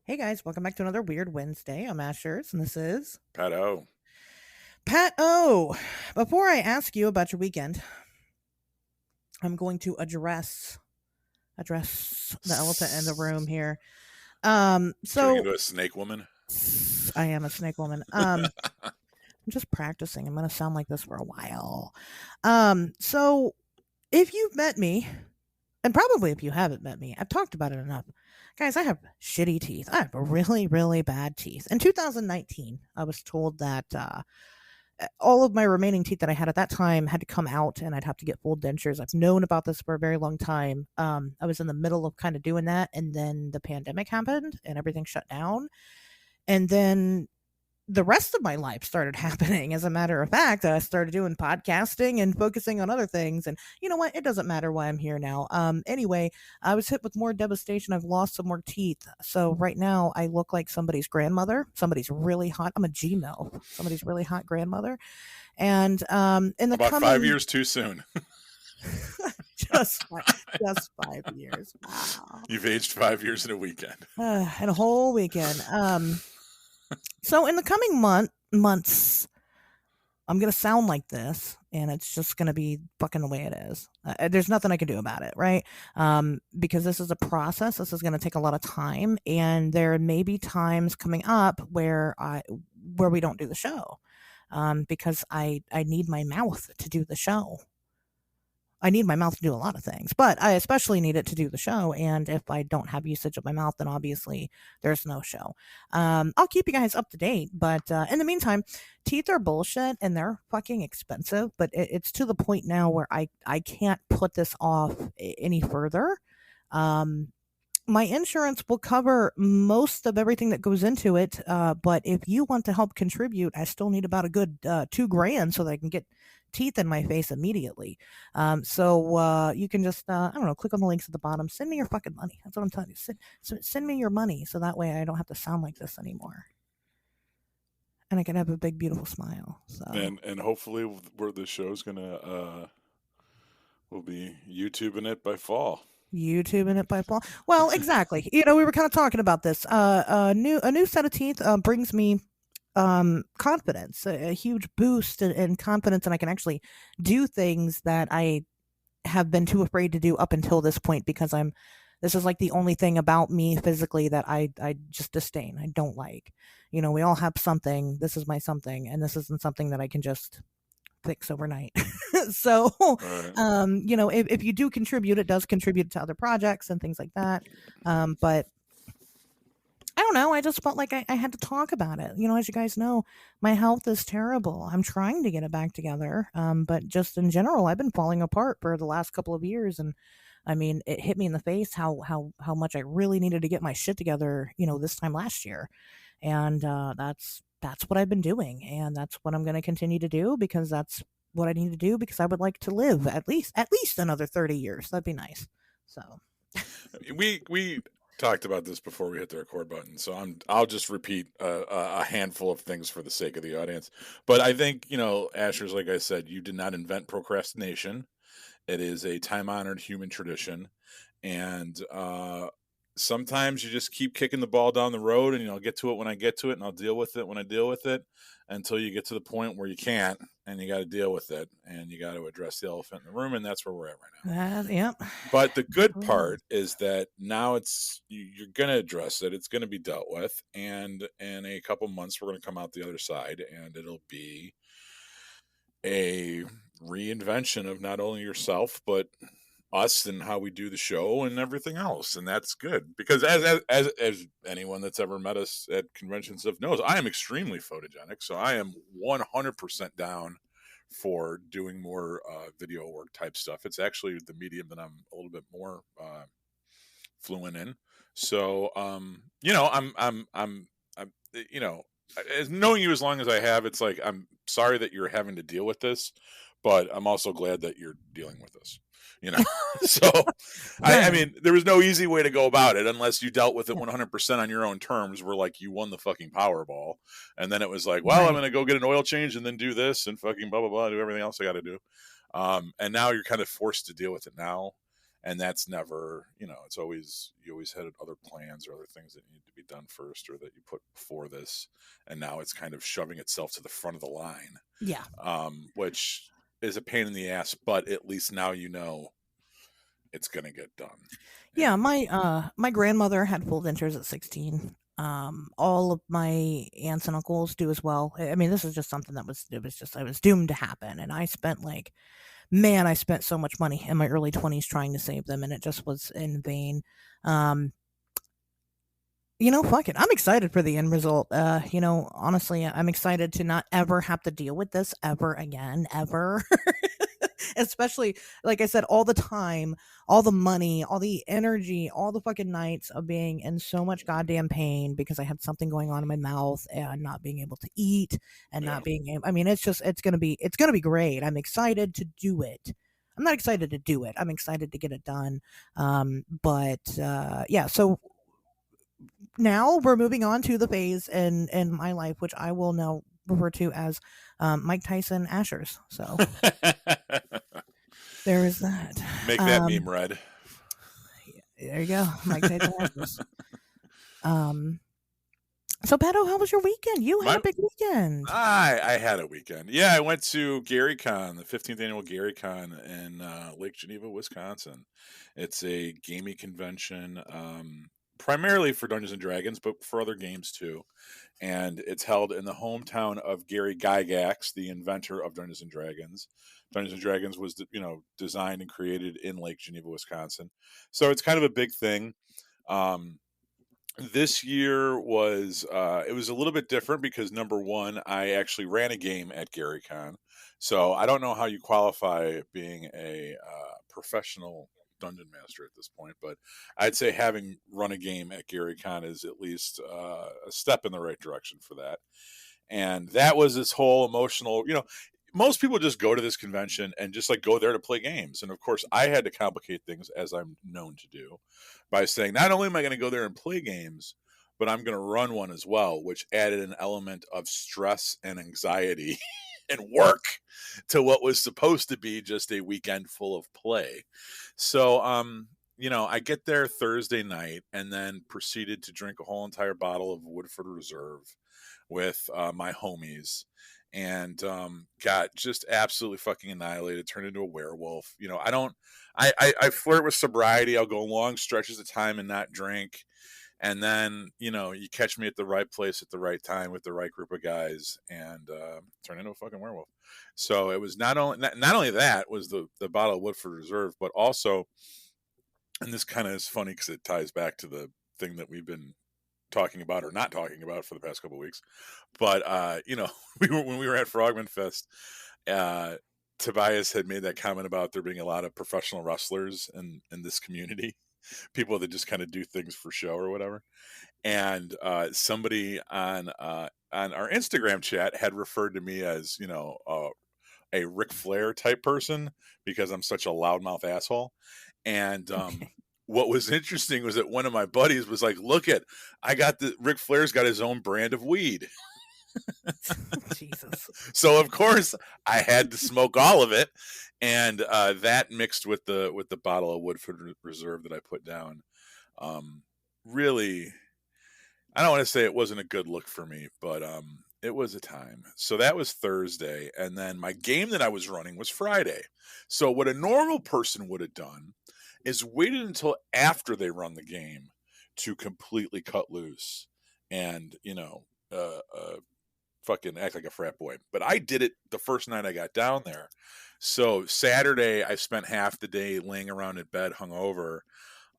Hey guys, welcome back to another Weird Wednesday. I'm Ashers, and this is Pat O. Pat O. Before I ask you about your weekend, I'm going to address the elephant in the room here. Turning So into a snake woman. I am a snake woman. I'm just practicing. I'm gonna sound like this for a while. So if you've met me, and probably if you haven't met me, I've talked about it enough. Guys, I have shitty teeth. I have really, really bad teeth. In 2019, I was told that all of my remaining teeth that I had at that time had to come out and I'd have to get full dentures. I've known about this for a very long time. I was in the middle of kind of doing that, and then the pandemic happened and everything shut down. And then the rest of my life started happening. As a matter of fact, I started doing podcasting and focusing on other things. And you know what? It doesn't matter why I'm here now. Anyway, I was hit with more devastation. I've lost some more teeth. So right now I look like somebody's grandmother. Somebody's really hot. I'm a Gmail. Somebody's really hot grandmother. And in the About 5 years coming too soon. just just 5 years. Wow. You've aged 5 years in a weekend. And a whole weekend. So in the coming months, I'm gonna sound like this, and it's just gonna be fucking the way it is. There's nothing I can do about it, right? Because this is a process. This is gonna take a lot of time, and there may be times coming up where we don't do the show, because I need my mouth to do the show. I need my mouth to do a lot of things, but I especially need it to do the show. And if I don't have usage of my mouth, then obviously there's no show. I'll keep you guys up to date, but in the meantime, teeth are bullshit and they're fucking expensive. But it's to the point now where I can't put this off any further. Um, my insurance will cover most of everything that goes into it. But if you want to help contribute, I still need about a good 2 grand so that I can get teeth in my face immediately. So you can just, I don't know, click on the links at the bottom. Send me your fucking money. That's what I'm telling you. Send me your money so that way I don't have to sound like this anymore. And I can have a big, beautiful smile. So And hopefully where the show's gonna we'll be YouTubing it by fall. YouTube in it by Paul. Well, exactly. We were kind of talking about this. A new set of teeth brings me confidence, a huge boost in confidence, and I can actually do things that I have been too afraid to do up until this point because this is like the only thing about me physically that I just disdain. I don't like. We all have something. This is my something, and this isn't something that I can just fix overnight. So, Right. if you do contribute, it does contribute to other projects and things like that. But I don't know. I just felt like I had to talk about it. As you guys know, my health is terrible. I'm trying to get it back together. But just in general, I've been falling apart for the last couple of years. And I mean, it hit me in the face how much I really needed to get my shit together, this time last year. And that's what I've been doing. And that's what I'm going to continue to do because that's what I need to do because I would like to live at least another 30 years. That'd be nice. So, We talked about this before we hit the record button, so I'll just repeat a handful of things for the sake of the audience. But I think Asher's, like I said, you did not invent procrastination. It is a time honored human tradition, and sometimes you just keep kicking the ball down the road, and I'll get to it when I get to it, and I'll deal with it when I deal with it, until you get to the point where you can't, and you got to deal with it, and you got to address the elephant in the room, and that's where we're at right now. yep. But the good part is that now you're going to address it. It's going to be dealt with, and in a couple months we're going to come out the other side, and it'll be a reinvention of not only yourself but us and how we do the show and everything else, and that's good because as anyone that's ever met us at convention stuff knows, I am extremely photogenic, so I am 100% down for doing more video work type stuff. It's actually the medium that I'm a little bit more fluent in. So I'm as knowing you as long as I have, it's like I'm sorry that you're having to deal with this, but I'm also glad that you're dealing with this. So I Right. mean, there was no easy way to go about it unless you dealt with it Yeah. 100% on your own terms, where like you won the fucking Powerball, and then it was like, well, I'm Right. gonna go get an oil change and then do this and fucking blah blah blah, do everything else I got to do, and now you're kind of forced to deal with it now, and that's never, it's always you always had other plans or other things that need to be done first or that you put before this, and now it's kind of shoving itself to the front of the line, Yeah. which is a pain in the ass, but at least now you know it's going to get done. Yeah, And my grandmother had full dentures at 16. All of my aunts and uncles do as well. I mean, this is just something that was, it was just, I was doomed to happen. And I spent like, man, I spent so much money in my early 20s trying to save them, and it just was in vain. Um, fuck it. I'm excited for the end result. Honestly, I'm excited to not ever have to deal with this ever again, ever. Especially, like I said, all the time, all the money, all the energy, all the fucking nights of being in so much goddamn pain because I had something going on in my mouth and not being able to eat and yeah, not being able, I mean, it's gonna be great. I'm excited to do it. I'm not excited to do it. I'm excited to get it done. Yeah, so now we're moving on to the phase in my life, which I will now refer to as Mike Tyson Ashers. So there is that. make that meme red. There you go, Mike Tyson Ashers. Um, so Pato, how was your weekend? You had My a big weekend. I had a weekend. Yeah, I went to GaryCon, the 15th annual GaryCon in Lake Geneva, Wisconsin. It's a gaming convention, primarily for Dungeons and Dragons, but for other games too. And it's held in the hometown of Gary Gygax, the inventor of Dungeons and Dragons. Dungeons and Dragons was, designed and created in Lake Geneva, Wisconsin. So it's kind of a big thing. Um, this year was it was a little bit different because number one, I actually ran a game at GaryCon, so I don't know how you qualify being a professional dungeon master at this point, but I'd say having run a game at GaryCon is at least a step in the right direction for that. And that was this whole emotional, most people just go to this convention and just like go there to play games. And of course, I had to complicate things, as I'm known to do, by saying not only am I going to go there and play games, but I'm going to run one as well, which added an element of stress and anxiety and work to what was supposed to be just a weekend full of play. So, I get there Thursday night and then proceeded to drink a whole entire bottle of Woodford Reserve with my homies, and got just absolutely fucking annihilated, turned into a werewolf. I don't, I flirt with sobriety. I'll go long stretches of time and not drink. And then, you catch me at the right place at the right time with the right group of guys, and turn into a fucking werewolf. So it was not only that was the bottle of Woodford Reserve, but also, and this kind of is funny because it ties back to the thing that we've been talking about or not talking about for the past couple of weeks. But when we were at Frogman Fest, Tobias had made that comment about there being a lot of professional wrestlers in this community, people that just kind of do things for show or whatever. And somebody on our Instagram chat had referred to me as a Ric Flair type person because I'm such a loudmouth asshole. And Okay. what was interesting was that one of my buddies was like, "Look at, Ric Flair's got his own brand of weed." Jesus. So of course I had to smoke all of it, and that mixed with the bottle of Woodford Reserve that I put down, really, I don't want to say it wasn't a good look for me, but it was a time. So that was Thursday, and then my game that I was running was Friday. So what a normal person would have done is waited until after they run the game to completely cut loose and fucking act like a frat boy. But I did it the first night I got down there. So Saturday I spent half the day laying around in bed hungover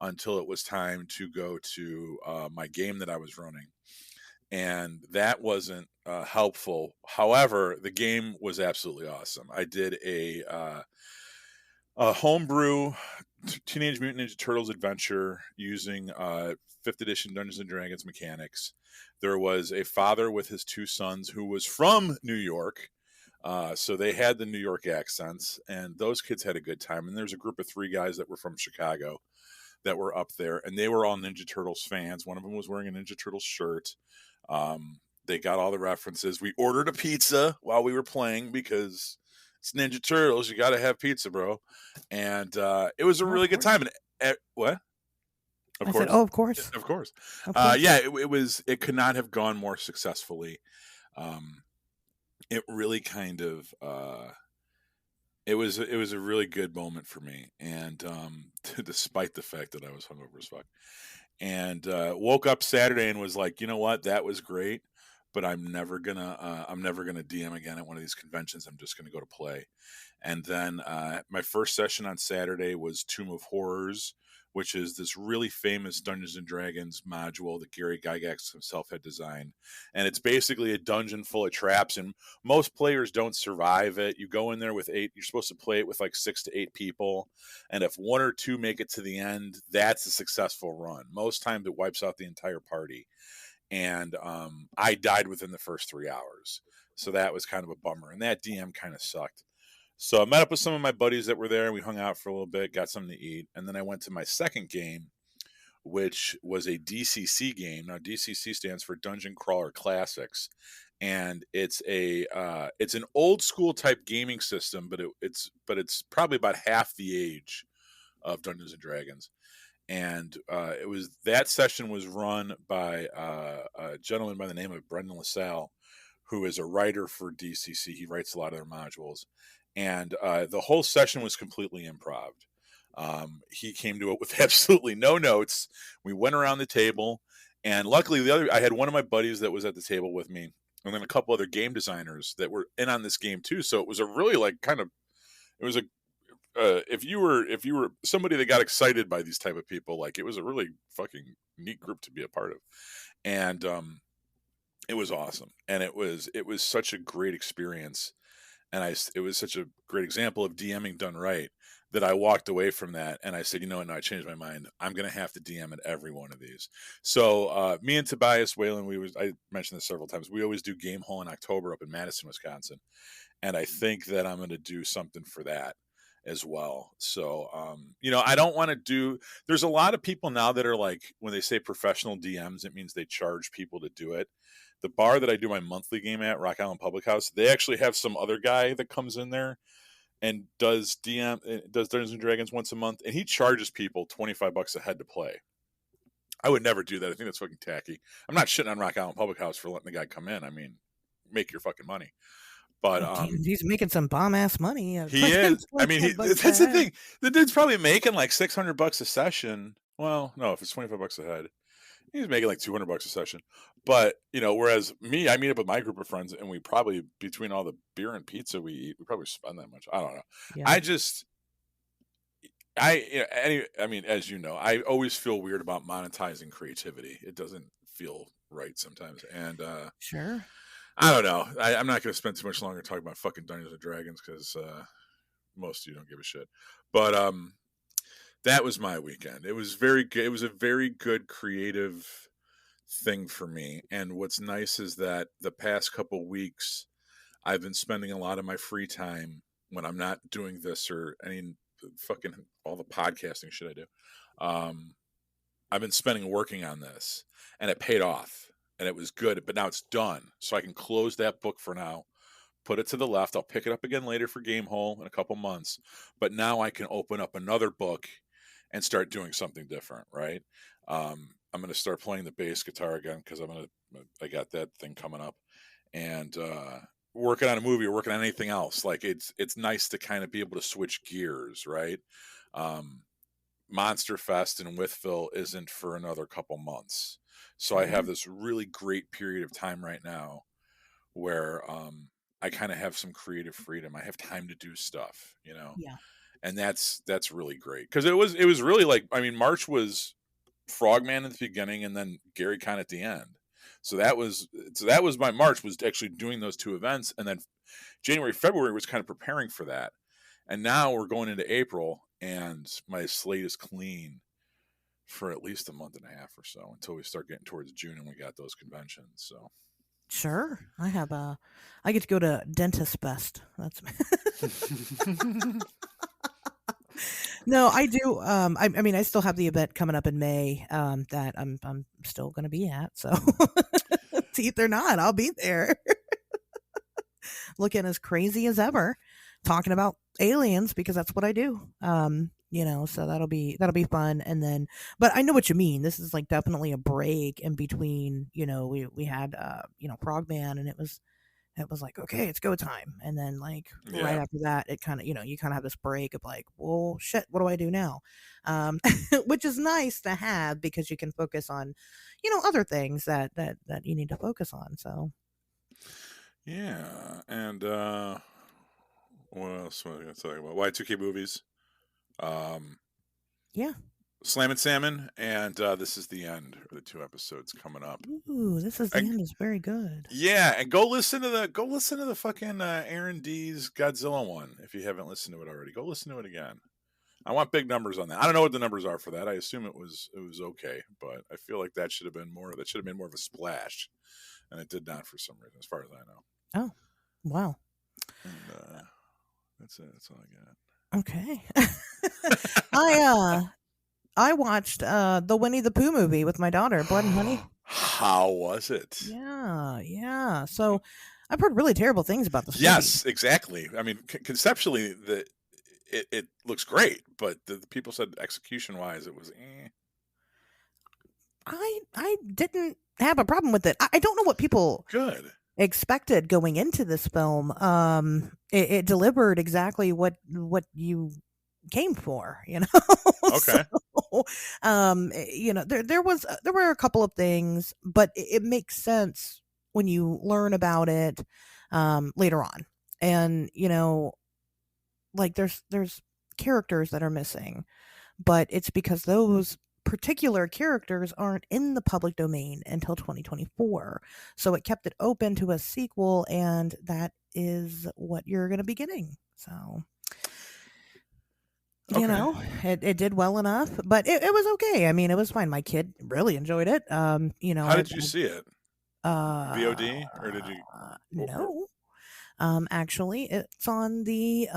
until it was time to go to my game that I was running. And that wasn't helpful. However, the game was absolutely awesome. I did a homebrew Teenage Mutant Ninja Turtles adventure using 5th edition Dungeons and Dragons mechanics. There was a father with his two sons who was from New York. So they had the New York accents, and those kids had a good time. And there's a group of 3 guys that were from Chicago that were up there, and they were all Ninja Turtles fans. One of them was wearing a Ninja Turtles shirt. They got all the references. We ordered a pizza while we were playing because it's Ninja Turtles. You got to have pizza, bro. And it was a Oh, of really good course. time. And what? Of I said, course. "Oh, of course, Of course. of course." Yeah, it could not have gone more successfully. Um, it really kind of it was a really good moment for me, and despite the fact that I was hungover as fuck, and woke up Saturday and was like, you know what, that was great, but I'm never gonna DM again at one of these conventions. I'm just gonna go to play. And then my first session on Saturday was Tomb of Horrors, which is this really famous Dungeons and Dragons module that Gary Gygax himself had designed. And it's basically a dungeon full of traps, and most players don't survive it. You go in there with 8, you're supposed to play it with like 6 to 8 people. And if 1 or 2 make it to the end, that's a successful run. Most times it wipes out the entire party. And I died within the first 3 hours. So that was kind of a bummer. And that DM kind of sucked. So I met up with some of my buddies that were there, and we hung out for a little bit, got something to eat, and then I went to my second game, which was a DCC game. Now DCC stands for Dungeon Crawler Classics, and it's an old school type gaming system, but it's probably about half the age of Dungeons and Dragons. And it was that session was run by a gentleman by the name of Brendan LaSalle, who is a writer for DCC. He writes a lot of their modules, and the whole session was completely improv. He came to it with absolutely no notes. We went around the table, and luckily I had one of my buddies that was at the table with me, and then a couple other game designers that were in on this game too. So it was a really like kind of it was a if you were somebody that got excited by these type of people, like it was a really fucking neat group to be a part of, and it was awesome, and it was such a great experience, and it was such a great example of DMing done right that I walked away from that and I said, you know what, no, I changed my mind. I'm gonna have to DM at every one of these. So me and Tobias Whalen, I mentioned this several times. We always do Game Hall in October up in Madison, Wisconsin, and I think that I'm gonna do something for that as well. So I don't want to do. There's a lot of people now that are like, when they say professional DMs, it means they charge people to do it. The bar that I do my monthly game at, Rock Island Public House, they actually have some other guy that comes in there and does Dungeons and Dragons once a month, and he charges people $25 a head to play. I would never do that. I think that's fucking tacky. I'm not shitting on Rock Island Public House for letting the guy come in. I mean, make your fucking money. But He's making some bomb ass money. He is. I mean, that's the thing. The dude's probably making like $600 a session. Well, no, if it's $25 a head, he's making like $200 a session. But whereas me, I meet up with my group of friends, and we probably, between all the beer and pizza we eat, we probably spend that much. I don't know. Yeah. I mean, as you know, I always feel weird about monetizing creativity. It doesn't feel right sometimes, and sure. I don't know. I'm not going to spend too much longer talking about fucking Dungeons and Dragons because most of you don't give a shit. But that was my weekend. It was very good. It was a very good creative thing for me. And what's nice is that the past couple weeks, I've been spending a lot of my free time when I'm not doing this or any fucking all the podcasting shit I do. I've been spending working on this, and it paid off. And it was good, but now it's done. So I can close that book for now, put it to the left. I'll pick it up again later for Game Hall in a couple months. But now I can open up another book and start doing something different, right? I'm going to start playing the bass guitar again because I got that thing coming up. And working on a movie or working on anything else. Like it's nice to kind of be able to switch gears, right? Monster Fest in Withville isn't for another couple months. So I have this really great period of time right now where I kind of have some creative freedom. I have time to do stuff, Yeah. and that's really great because it was really like, I mean, March was Frogman at the beginning and then Gary Con at the end. So that was my March, was actually doing those two events, and then January, February was kind of preparing for that, and now we're going into April and my slate is clean for at least a month and a half or so until we start getting towards June and we got those conventions. So sure, I get to go to Dentist Fest. That's no, I do. I mean, I still have the event coming up in May that I'm still going to be at. So teeth or not, I'll be there, looking as crazy as ever, talking about aliens because that's what I do. So that'll be fun. And then, but I know what you mean. This is like definitely a break in between. We had Frogman, and it was like, okay, it's go time. And then like right Yeah. after that, it kind of you kind of have this break of like, well, shit, what do I do now? Which is nice to have because you can focus on other things that you need to focus on. So Yeah. And what else was I going to talk about? Y2K movies. Um, yeah. Slam and Salmon, and This Is the End are the two episodes coming up. Ooh, This Is the And End is very good. yeah, and go listen to the fucking Aaron D's Godzilla one if you haven't listened to it already. Go listen to it again. I want big numbers on that. I don't know what the numbers are for that. I assume it was okay, but I feel like that should have been more. That should have been more of a splash, and it did not for some reason, as far as I know. Oh, wow. And that's it. That's all I got. Okay. I watched the Winnie the Pooh movie with my daughter, Blood and Honey. How was it? Yeah, yeah. So I've heard really terrible things about this movie. Yes, exactly. I mean, conceptually, it looks great, but the people said execution wise, it was. I didn't have a problem with it. I don't know what people Good. expected going into this film. It delivered exactly what you came for, Okay. So, there were a couple of things, but it makes sense when you learn about it later on. And like there's characters that are missing, but it's because those particular characters aren't in the public domain until 2024. So it kept it open to a sequel, and that is what you're going to be getting. So, Okay. it did well enough, but it was okay. I mean, it was fine. My kid really enjoyed it. How did you see it? uh, VOD or did you? Or, no. Actually, it's on the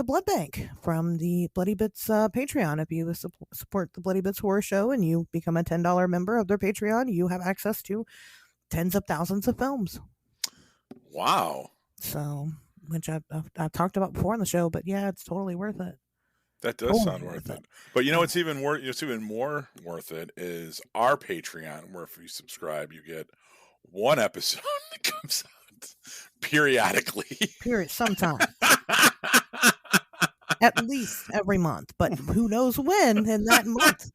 Blood Bank from the Bloody Bits Patreon. If you support the Bloody Bits Horror Show and you become a $10 member of their Patreon, you have access to tens of thousands of films. wow. So, which I've talked about before on the show, but yeah, it's totally worth it. That does Totally sound worth worth it. it. But you know what's even worth? It's even more worth it is our Patreon, where if you subscribe, you get one episode that comes out periodically. Period. Sometime. At least every month, but who knows when in that month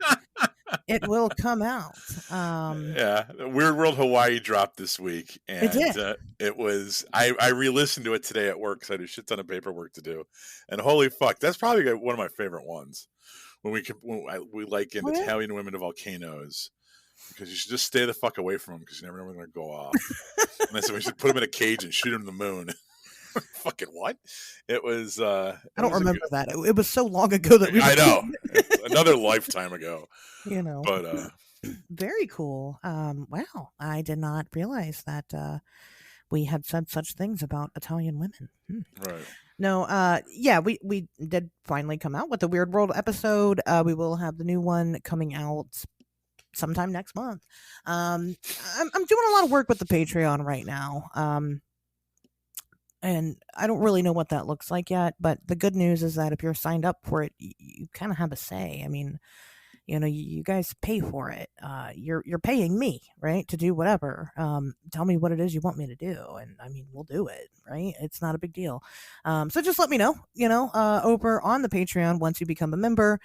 it will come out. Yeah, Weird World Hawaii dropped this week, It and did. it was. I re-listened to it today at work because I had a shit ton of paperwork to do, and holy fuck, that's probably one of my favorite ones. We liken Oh, yeah. Italian women to volcanoes because you should just stay the fuck away from them because you never know when they're gonna go off. And I said we should put them in a cage and shoot them to the moon. Fucking what? It was. I don't remember that. It was so long ago that we. I know. Another lifetime ago. But very cool. Wow, I did not realize that we had said such things about Italian women. right. No, yeah, we did finally come out with the Weird World episode. We will have the new one coming out sometime next month. I'm doing a lot of work with the Patreon right now. And I don't really know what that looks like yet, but the good news is that if you're signed up for it, you kind of have a say. I mean, you guys pay for it. You're paying me, right, to do whatever. Tell me what it is you want me to do, and I mean, we'll do it, right? It's not a big deal. So just let me know, over on the Patreon once you become a member,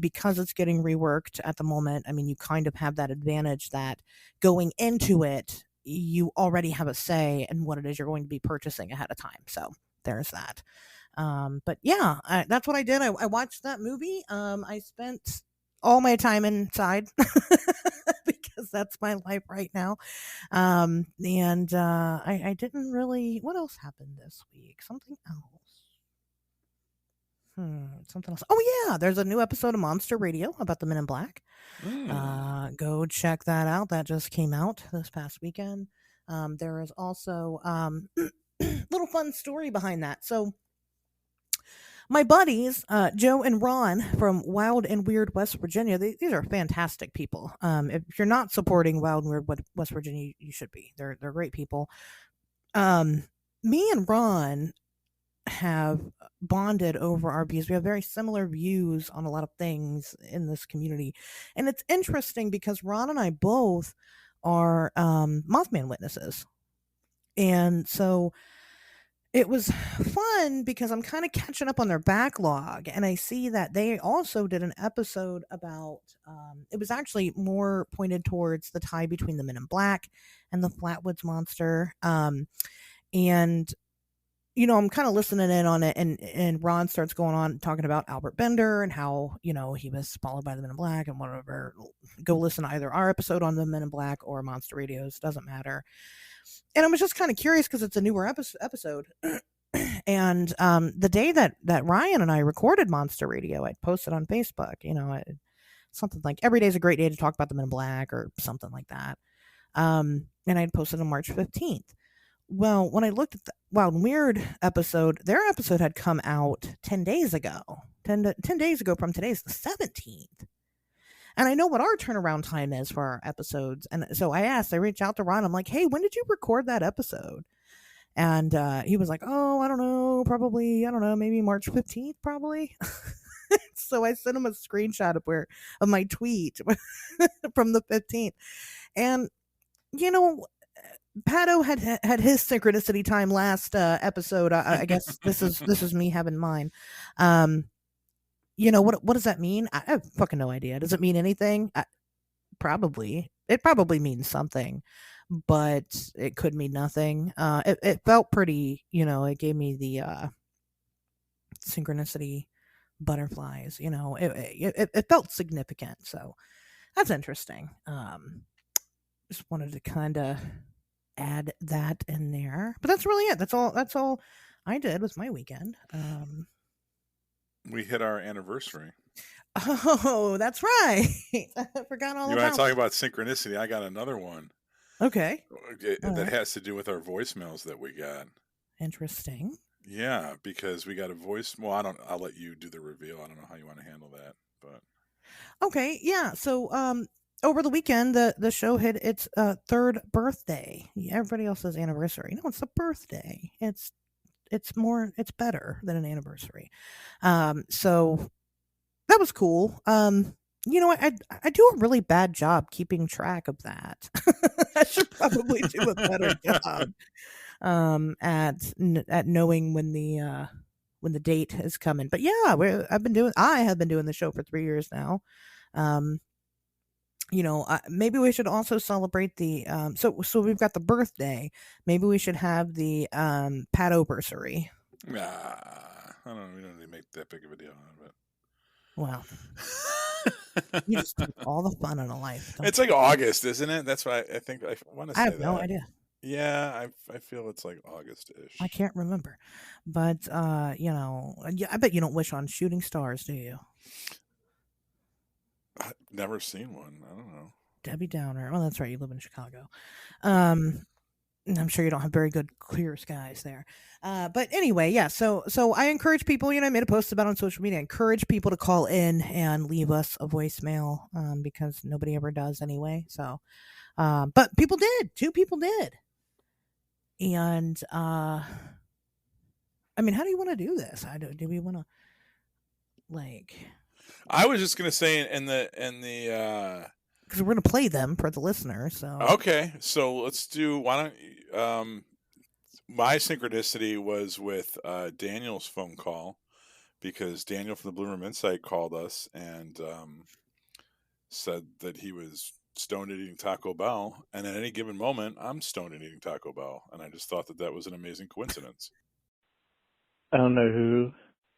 because it's getting reworked at the moment. I mean, you kind of have that advantage that going into it, you already have a say in what it is you're going to be purchasing ahead of time. So there's that. But yeah, that's what I did. I watched that movie. I spent all my time inside because that's my life right now. And I didn't really. What else happened this week? Something else. Something else. Oh yeah, there's a new episode of Monster Radio about the Men in Black. Go check that out. That just came out this past weekend. There is also little fun story behind that. So my buddies, Joe and Ron from Wild and Weird West Virginia, these are fantastic people. If you're not supporting Wild and Weird West Virginia, you should be. They're great people. Me and Ron have bonded over our views. We have very similar views on a lot of things in this community. And it's interesting because Ron and I both are Mothman witnesses. And so it was fun because I'm kind of catching up on their backlog, and I see that they also did an episode about. It was actually more pointed towards the tie between the Men in Black and the Flatwoods Monster. And I'm kind of listening in on it, and Ron starts going on talking about Albert Bender and how he was followed by the Men in Black and whatever. Go listen to either our episode on the Men in Black or Monster Radios, doesn't matter. And I was just kind of curious because it's a newer episode. And the day that Ryan and I recorded Monster Radio, I posted on Facebook, something like every day is a great day to talk about the Men in Black or something like that. And I'd posted on March 15th. Well, when I looked at the Wild and Weird episode, their episode had come out 10 days ago. 10 days ago from today's the 17th. And I know what our turnaround time is for our episodes. And so I reached out to Ron. I'm like, hey, when did you record that episode? And he was like, oh, I don't know, probably, I don't know, maybe March 15th, probably. So I sent him a screenshot of my tweet from the 15th. And, Pato had his synchronicity time last episode. I guess this is me having mine. What does that mean? I have fucking no idea. Does it mean anything? Probably. It probably means something, but it could mean nothing. It felt pretty, it gave me the synchronicity butterflies. It felt significant. So that's interesting. Just wanted to kind of add that in there, but that's really it. That's all I did was my weekend. We hit our anniversary. Oh, that's right. I forgot all You about want to talk about synchronicity? I got another one. Okay. That has to do with our voicemails that we got. Interesting. Yeah, because we got a voice. Well, I'll let you do the reveal. I don't know how you want to handle that, but okay, yeah. So, over the weekend, the show hit its third birthday. Everybody else says anniversary. No, it's a birthday. It's better than an anniversary. So that was cool. I do a really bad job keeping track of that. I should probably do a better job at knowing when the date is coming. But yeah, I have been doing the show for 3 years now. Maybe we should also celebrate the so we've got the birthday. Maybe we should have the Patoversary. I don't know. We don't need to make that big of a deal out of it. Wow. You just take all the fun out of life. It's like August, isn't it? That's why I think I want to say I have that. no idea. Yeah, I feel it's like August-ish. I can't remember. But I bet you don't wish on shooting stars, do you? I've never seen one. I don't know. Debbie Downer. Well, that's right. You live in Chicago. I'm sure you don't have very good clear skies there. But anyway, yeah. So I encourage people, I made a post about it on social media. I encourage people to call in and leave us a voicemail because nobody ever does anyway. So, but people did. 2 people did. And, how do you want to do this? Do we want to, I was just going to say in the because we're going to play them for the listener. So okay, so let's do. Why don't my synchronicity was with Daniel's phone call because Daniel from the Blue Room Insight called us and said that he was stoned at eating Taco Bell, and at any given moment, I'm stoned at eating Taco Bell, and I just thought that was an amazing coincidence. I don't know who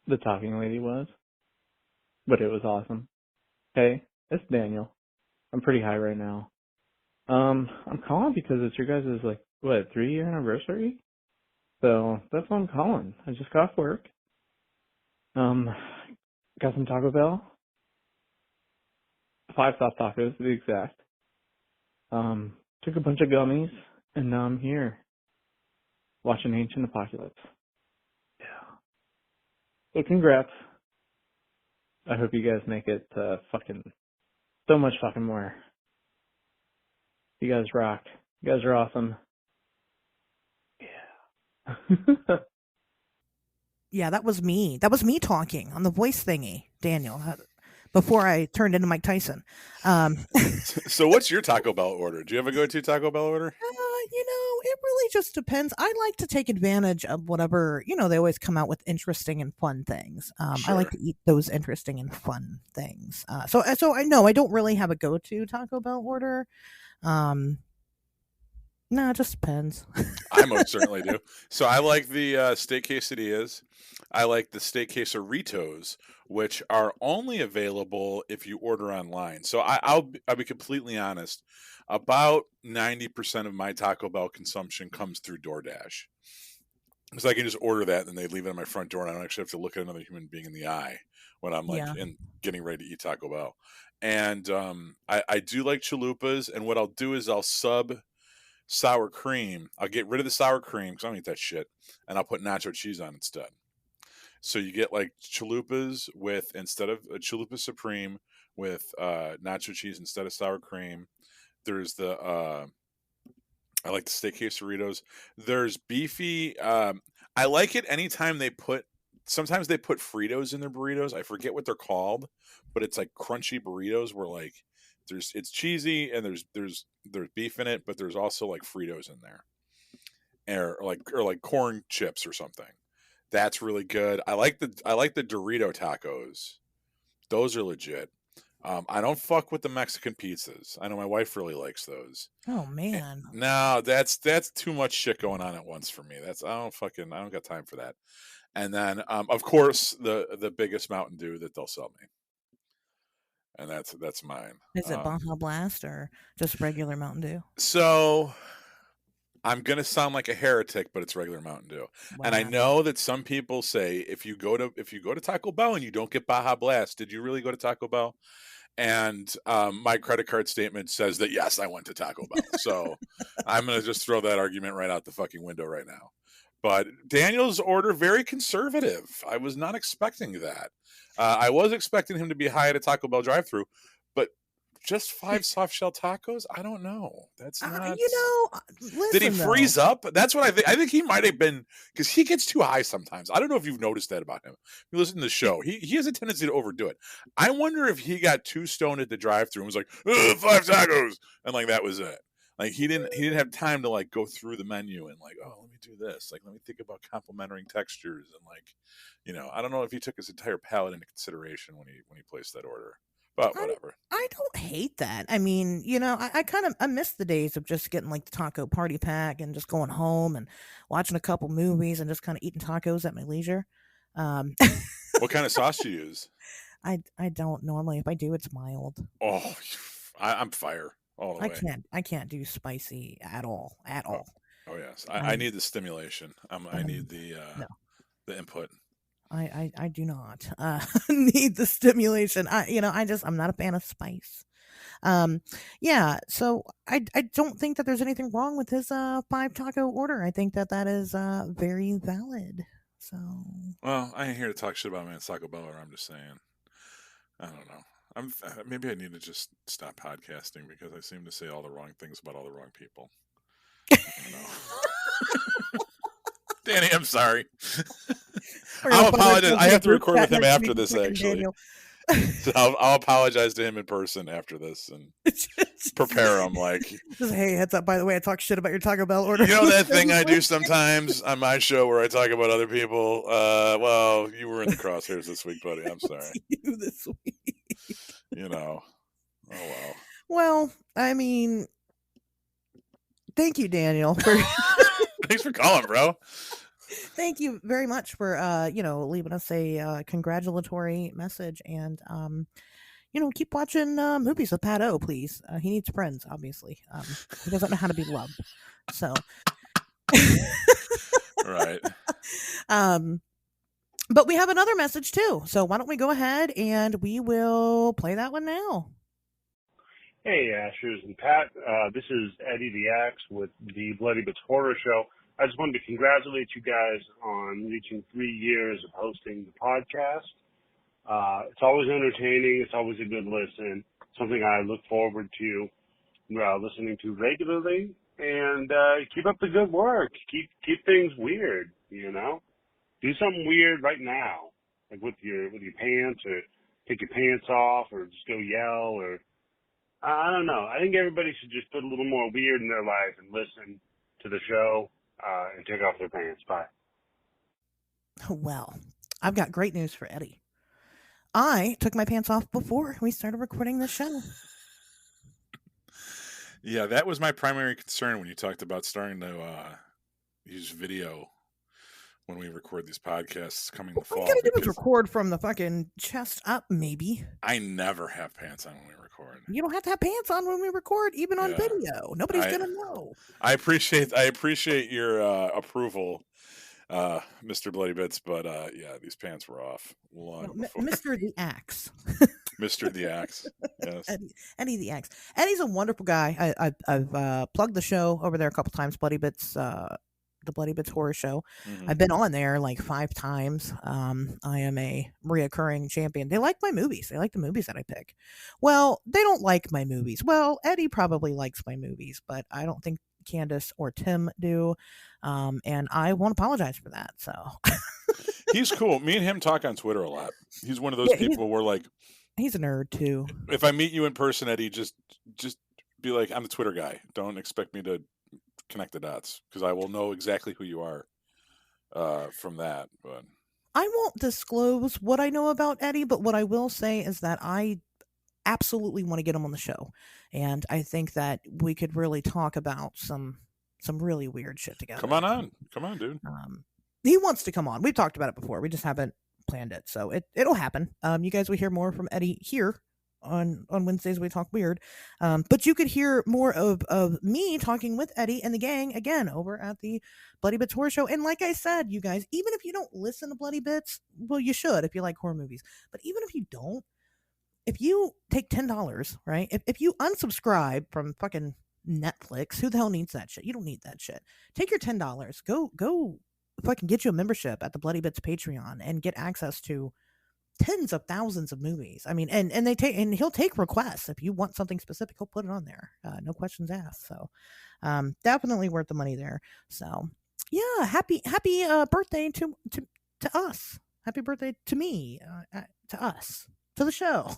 the talking lady was, but it was awesome. Hey, it's Daniel. I'm pretty high right now. I'm calling because it's your guys' 3-year anniversary? So that's why I'm calling. I just got off work. Got some Taco Bell. 5 soft tacos to be exact. Took a bunch of gummies, and now I'm here. Watching Ancient Apocalypse. Yeah. So congrats. I hope you guys make it fucking so much fucking more. You guys rock. You guys are awesome. Yeah. Yeah, that was me. That was me talking on the voice thingy, Daniel, before I turned into Mike Tyson. So what's your Taco Bell order? Do you have a go-to Taco Bell order? It really just depends. I like to take advantage of whatever, they always come out with interesting and fun things. I like Sure. to eat those interesting and fun things. So I know I don't really have a go-to Taco Bell order. No, it just depends. I most certainly do. So I like the steak quesadillas. I like the steak quesaritos, which are only available if you order online. So I'll be completely honest. About 90% of my Taco Bell consumption comes through DoorDash. Because I can just order that and they leave it at my front door, and I don't actually have to look at another human being in the eye when I'm like Yeah. getting ready to eat Taco Bell. And I do like chalupas, and what I'll do is I'll sub sour cream. I'll get rid of the sour cream because I don't eat that shit, and I'll put nacho cheese on instead. So you get like chalupas with, instead of a chalupa supreme with nacho cheese instead of sour cream. There's I like the steak quesadillas. There's beefy. I like it anytime they put. Sometimes they put Fritos in their burritos. I forget what they're called, but it's like crunchy burritos where like it's cheesy and there's beef in it, but there's also like Fritos in there, or like corn chips or something. That's really good. I like the Dorito tacos. Those are legit. I don't fuck with the Mexican pizzas. I know my wife really likes those. Oh man. No, that's too much shit going on at once for me. I don't got time for that. And then of course the biggest Mountain Dew that they'll sell me. And that's mine. Is it Baja Blast or just regular Mountain Dew? So I'm gonna sound like a heretic, but it's regular Mountain Dew. Wow. And I know that some people say if you go to Taco Bell and you don't get Baja Blast, did you really go to Taco Bell? And my credit card statement says that yes, I went to Taco Bell. So I'm gonna just throw that argument right out the fucking window right now. But Daniel's order, very conservative. I was not expecting that. I was expecting him to be high at a Taco Bell drive-through, but just 5 soft shell tacos? I don't know. That's not. Listen, did he freeze up? That's what I think. I think he might have been, because he gets too high sometimes. I don't know if you've noticed that about him. If you listen to the show, he has a tendency to overdo it. I wonder if he got too stoned at the drive-through and was like, 5 tacos, and like that was it. Like he didn't have time to like go through the menu and like, oh, let me do this. Like let me think about complementing textures and like, I don't know if he took his entire palate into consideration when he placed that order. But whatever. I don't hate that. I mean, I miss the days of just getting like the taco party pack and just going home and watching a couple movies and just kind of eating tacos at my leisure. What kind of sauce do you use? I don't normally. If I do, it's mild. Oh, I'm fire all the way. I can't do spicy at all. Oh yes, I need the stimulation. I need the input. I do not need the stimulation. I'm not a fan of spice. Yeah, so I don't think that there's anything wrong with his 5 taco order. I think that is very valid. So, well, I ain't here to talk shit about man's Taco Bell. I'm just saying, I don't know. Maybe I need to just stop podcasting because I seem to say all the wrong things about all the wrong people. I don't know. Danny, I'm sorry. I'll apologize. I have to record with him after this, actually. So I'll apologize to him in person after this and prepare him. Like, just, hey, heads up, by the way, I talk shit about your Taco Bell order. You know that thing I do sometimes on my show where I talk about other people? Well, you were in the crosshairs this week, buddy. I'm sorry. You this week. Oh, well. Well, I mean, thank you, Daniel. Thanks for calling, bro. Thank you very much for leaving us a congratulatory message, and keep watching movies with Pat O, please. He needs friends, obviously. He doesn't know how to be loved, so right. But we have another message too, so why don't we go ahead and we will play that one now. Hey, Ashers and Pat. This is Eddie the Axe with the Bloody Bits Horror Show. I just wanted to congratulate you guys on reaching 3 years of hosting the podcast. It's always entertaining. It's always a good listen. Something I look forward to listening to regularly. And keep up the good work. Keep things weird, do something weird right now, like with your pants, or take your pants off, or just go yell, or I don't know. I think everybody should just put a little more weird in their life and listen to the show and take off their pants. Bye. Well, I've got great news for Eddie. I took my pants off before we started recording the show. Yeah, that was my primary concern when you talked about starting to use video when we record these podcasts coming the fall. All you gotta do is record from the fucking chest up, maybe. I never have pants on when we record. You don't have to have pants on when we record, even on video. Nobody's gonna know. I appreciate your approval, Mr. Bloody Bits, but yeah, these pants were off long before. Mr. the Axe. Mr. the Axe. Yes. Eddie the Axe. Eddie's a wonderful guy. I've plugged the show over there a couple times, Bloody Bits, the Bloody Bits Horror Show. Mm-hmm. I've been on there like 5 times. I am a reoccurring champion. They like my movies. They like the movies that I pick. Well, they don't like my movies. Well, Eddie probably likes my movies, but I don't think Candace or Tim do. And I won't apologize for that. So he's cool. Me and him talk on Twitter a lot. He's one of those people where like he's a nerd too. If I meet you in person, Eddie, just be like, I'm the Twitter guy. Don't expect me to connect the dots because I will know exactly who you are from that. But I won't disclose what I know about Eddie, but what I will say is that I absolutely want to get him on the show, and I think that we could really talk about some really weird shit together. Come on, dude. He wants to come on. We've talked about it before. We just haven't planned it, so it'll happen. You guys will hear more from Eddie here on Wednesdays. We talk weird, but you could hear more of me talking with Eddie and the gang again over at the Bloody Bits Horror Show. And like I said, you guys, even if you don't listen to Bloody Bits, well, you should if you like horror movies. But even if you don't, if you take $10, right? If you unsubscribe from fucking Netflix, who the hell needs that shit? You don't need that shit. Take your $10. Go fucking get you a membership at the Bloody Bits Patreon and get access to tens of thousands of movies. I mean, and he'll take requests. If you want something specific, he'll put it on there. No questions asked. So definitely worth the money there. So yeah, happy birthday to us. Happy birthday to me, to us, to the show.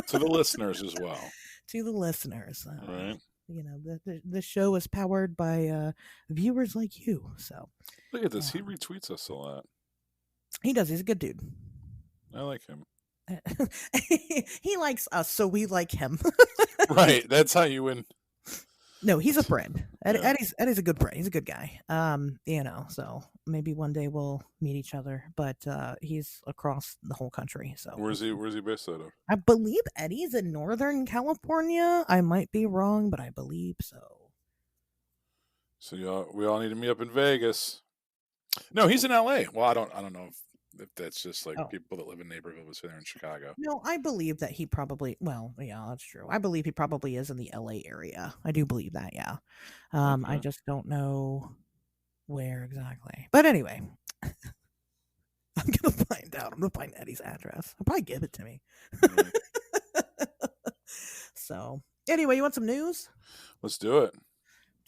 To the listeners as well. To the listeners. Right. You know, the show is powered by viewers like you. So look at this. He retweets us a lot. He does. He's a good dude. I like him. He likes us, so we like him. Right. That's how you win. No, he's a friend. Yeah. Eddie's a good friend. He's a good guy. You know, so maybe one day we'll meet each other. But he's across the whole country. So where's he based out of? I believe Eddie's in Northern California. I might be wrong, but I believe so. So we all need to meet up in Vegas. No, he's in LA. Well, I don't know if that's just like people that live in Naperville there in Chicago. No, I believe that he probably, well, yeah, that's true. I believe he probably is in the LA area. I do believe that, yeah. Okay. I just don't know where exactly. But anyway, I'm going to find out. I'm going to find Eddie's address. He'll probably give it to me. Right. So, anyway, you want some news? Let's do it.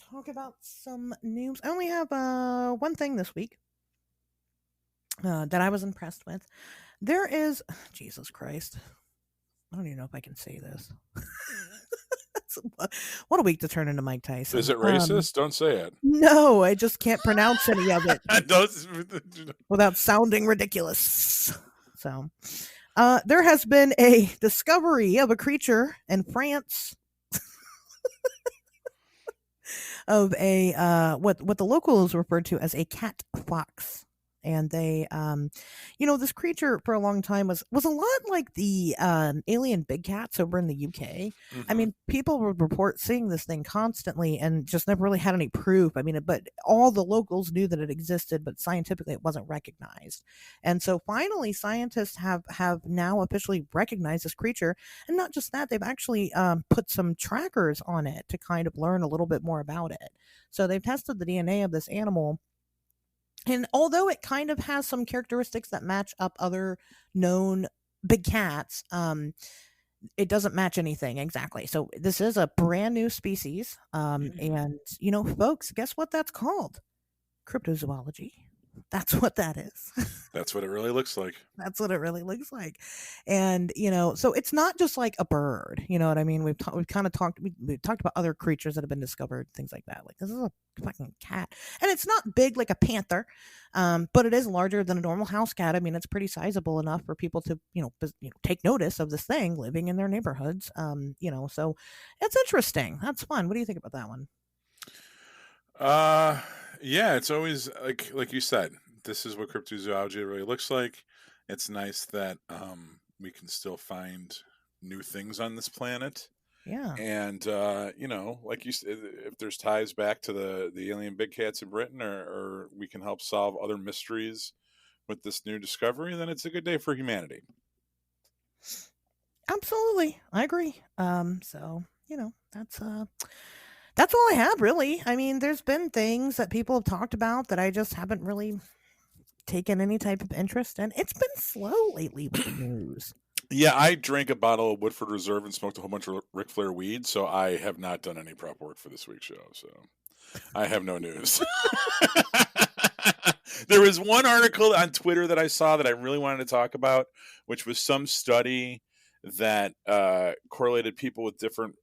Talk about some news. I only have one thing this week. That I was impressed with. There is, Jesus Christ, I don't even know if I can say this. What a week to turn into Mike Tyson. Is it racist? Don't say it. No, I just can't pronounce any of it without sounding ridiculous. So, there has been a discovery of a creature in France of a what the locals referred to as a cat fox. And they, this creature for a long time was a lot like the alien big cats over in the UK. Mm-hmm. I mean, people would report seeing this thing constantly and just never really had any proof. I mean, but all the locals knew that it existed, but scientifically it wasn't recognized. And so finally, scientists have now officially recognized this creature. And not just that, they've actually put some trackers on it to kind of learn a little bit more about it. So they've tested the DNA of this animal. And although it kind of has some characteristics that match up other known big cats, it doesn't match anything exactly. So this is a brand new species. And, folks, guess what that's called? Cryptozoology. That's what that is. That's what it really looks like. That's what it really looks like. And, so it's not just like a bird, you know what I mean? We've kind of we've talked about other creatures that have been discovered, things like that. Like this is a fucking cat. And it's not big like a panther, but it is larger than a normal house cat. I mean, it's pretty sizable enough for people to, take notice of this thing living in their neighborhoods. So it's interesting. That's fun. What do you think about that one? Yeah, it's always like you said, this is what cryptozoology really looks like. It's nice that we can still find new things on this planet. Yeah. And like you said, if there's ties back to the alien big cats in Britain, or we can help solve other mysteries with this new discovery, then it's a good day for humanity. Absolutely. I agree. That's all I have, really. I mean, there's been things that people have talked about that I just haven't really taken any type of interest in. It's been slow lately with the news. Yeah, I drank a bottle of Woodford Reserve and smoked a whole bunch of Ric Flair weed, so I have not done any prep work for this week's show, so I have no news. There was one article on Twitter that I saw that I really wanted to talk about, which was some study that correlated people with different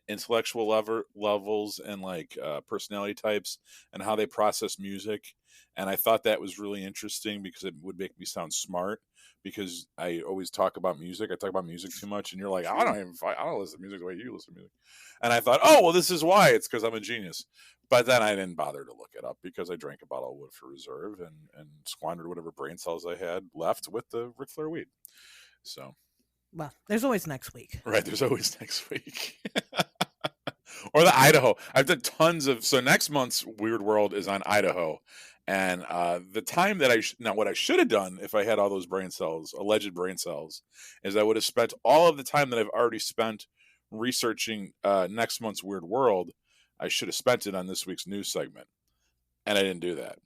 intellectual levels and personality types and how they process music. And I thought that was really interesting because it would make me sound smart, because I always talk about music. I talk about music too much, and you're like, I don't listen to music the way you listen to music. And I thought, oh, well, this is why. It's because I'm a genius. But then I didn't bother to look it up because I drank a bottle of Woodford Reserve and squandered whatever brain cells I had left with the Ric Flair weed. So, well, there's always next week. Right, there's always next week. Or the Idaho. I've done tons of... So next month's Weird World is on Idaho. And the time that now what I should have done if I had all those brain cells, alleged brain cells, is I would have spent all of the time that I've already spent researching next month's Weird World. I should have spent it on this week's news segment, and I didn't do that.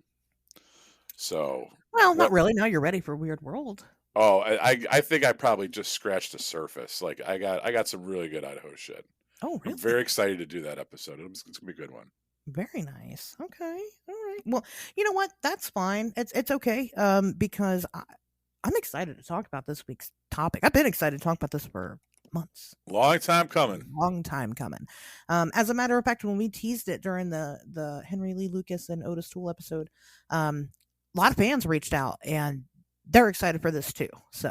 So, well, not really. Now you're ready for Weird World. Oh, I think I probably just scratched the surface. Like I got some really good Idaho shit. Oh, really? I'm very excited to do that episode. It's gonna be a good one. Very nice. Okay. All right. Well, you know what? That's fine. It's okay. Because I'm excited to talk about this week's topic. I've been excited to talk about this for months. Long time coming. As a matter of fact, when we teased it during the Henry Lee Lucas and Otis Toole episode, a lot of fans reached out and they're excited for this too. So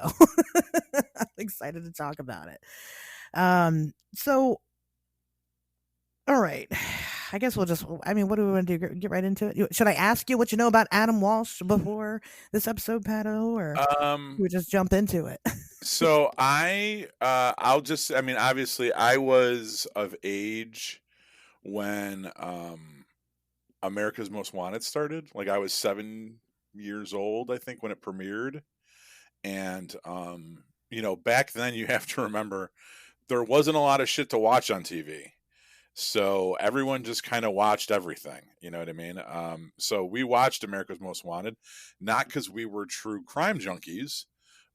I'm excited to talk about it. So all right. I guess what do we want to do? Get right into it? Should I ask you what you know about Adam Walsh before this episode, Pato, or we just jump into it? So obviously I was of age when America's Most Wanted started. Like I was 7 years old, I think, when it premiered. And back then you have to remember there wasn't a lot of shit to watch on TV. So everyone just kind of watched everything, you know what I mean? So we watched America's Most Wanted, not because we were true crime junkies,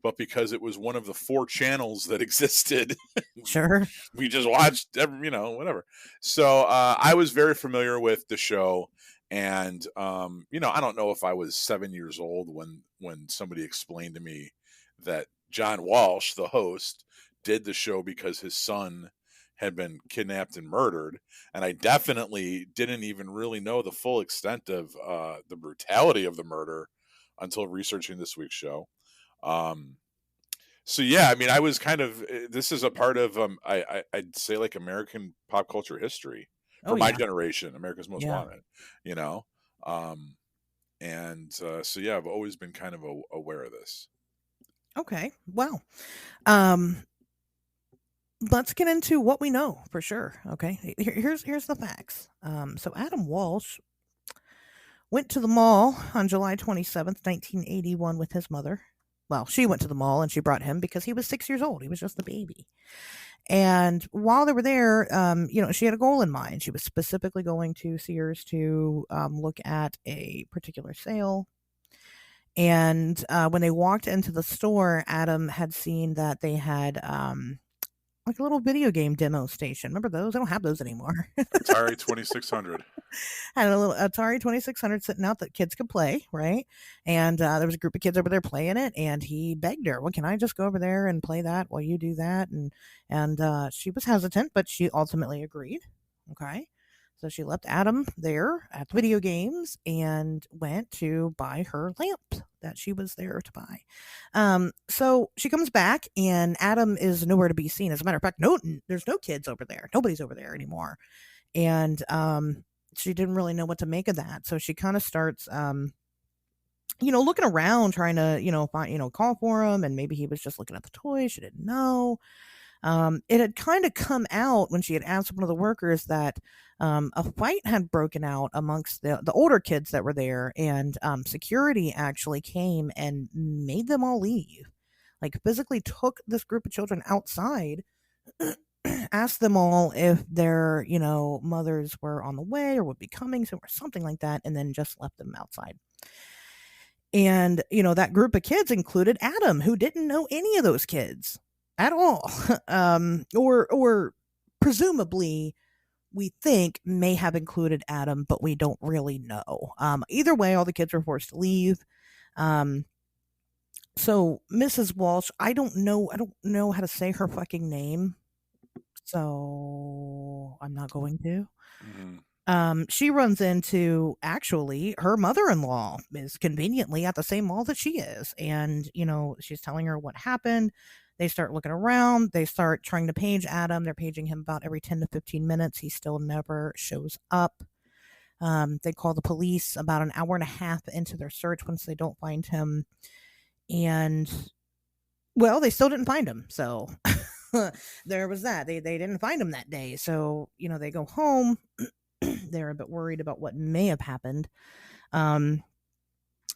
but because it was one of the 4 channels that existed. Sure. We just watched, whatever. So I was very familiar with the show. And, I don't know if I was 7 years old when somebody explained to me that John Walsh, the host, did the show because his son had been kidnapped and murdered. And I definitely didn't even really know the full extent of the brutality of the murder until researching this week's show. So yeah, I mean, I was kind of, this is a part of, I'd say like American pop culture history for my generation, America's Most Wanted, so yeah, I've always been kind of aware of this. Okay. Well, let's get into what we know for sure. Okay. Here's the facts. So Adam Walsh went to the mall on July 27th, 1981 with his mother. Well, she went to the mall and she brought him because he was 6 years old. He was just a baby. And while they were there, she had a goal in mind. She was specifically going to Sears to look at a particular sale. And when they walked into the store, Adam had seen that they had like a little video game demo station. Remember those? I don't have those anymore. Atari 2600. Had a little Atari 2600 sitting out that kids could play, right? And there was a group of kids over there playing it, and he begged her, "Well, can I just go over there and play that while you do that?" And she was hesitant, but she ultimately agreed. Okay. So she left Adam there at the video games and went to buy her lamp that she was there to buy. So she comes back and Adam is nowhere to be seen. As a matter of fact, there's no kids over there. Nobody's over there anymore. And she didn't really know what to make of that. So she kind of starts looking around trying to, find, call for him, and maybe he was just looking at the toys. She didn't know. It had kind of come out when she had asked one of the workers that a fight had broken out amongst the older kids that were there, and security actually came and made them all leave. Like physically took this group of children outside, asked them all if their, mothers were on the way or would be coming, or something like that, and then just left them outside. And, that group of kids included Adam, who didn't know any of those kids at all. Or presumably we think may have included Adam, but we don't really know. Either way, all the kids were forced to leave. So Mrs. Walsh, I don't know how to say her fucking name, so I'm not going to. She runs into, actually, her mother-in-law is conveniently at the same mall that she is. And, she's telling her what happened. They start looking around. They start trying to page Adam. They're paging him about every 10 to 15 minutes. He still never shows up. They call the police about an hour and a half into their search once they don't find him. And, well, they still didn't find him. So there was that. They didn't find him that day. So, they go home. They're a bit worried about what may have happened.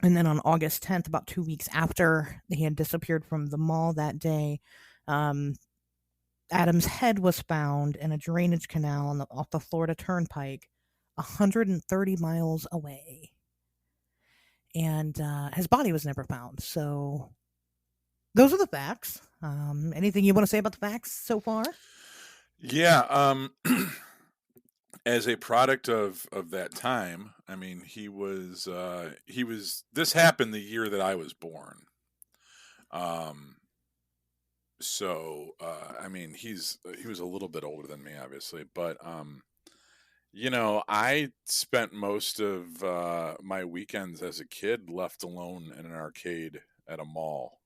And then on August 10th, about 2 weeks after he had disappeared from the mall that day, Adam's head was found in a drainage canal off the Florida Turnpike, 130 miles away. And his body was never found. So those are the facts. Anything you want to say about the facts so far? Yeah. As a product of that time, I mean, he was this happened the year that I was born. So I mean, he was a little bit older than me, obviously, but I spent most of my weekends as a kid left alone in an arcade at a mall.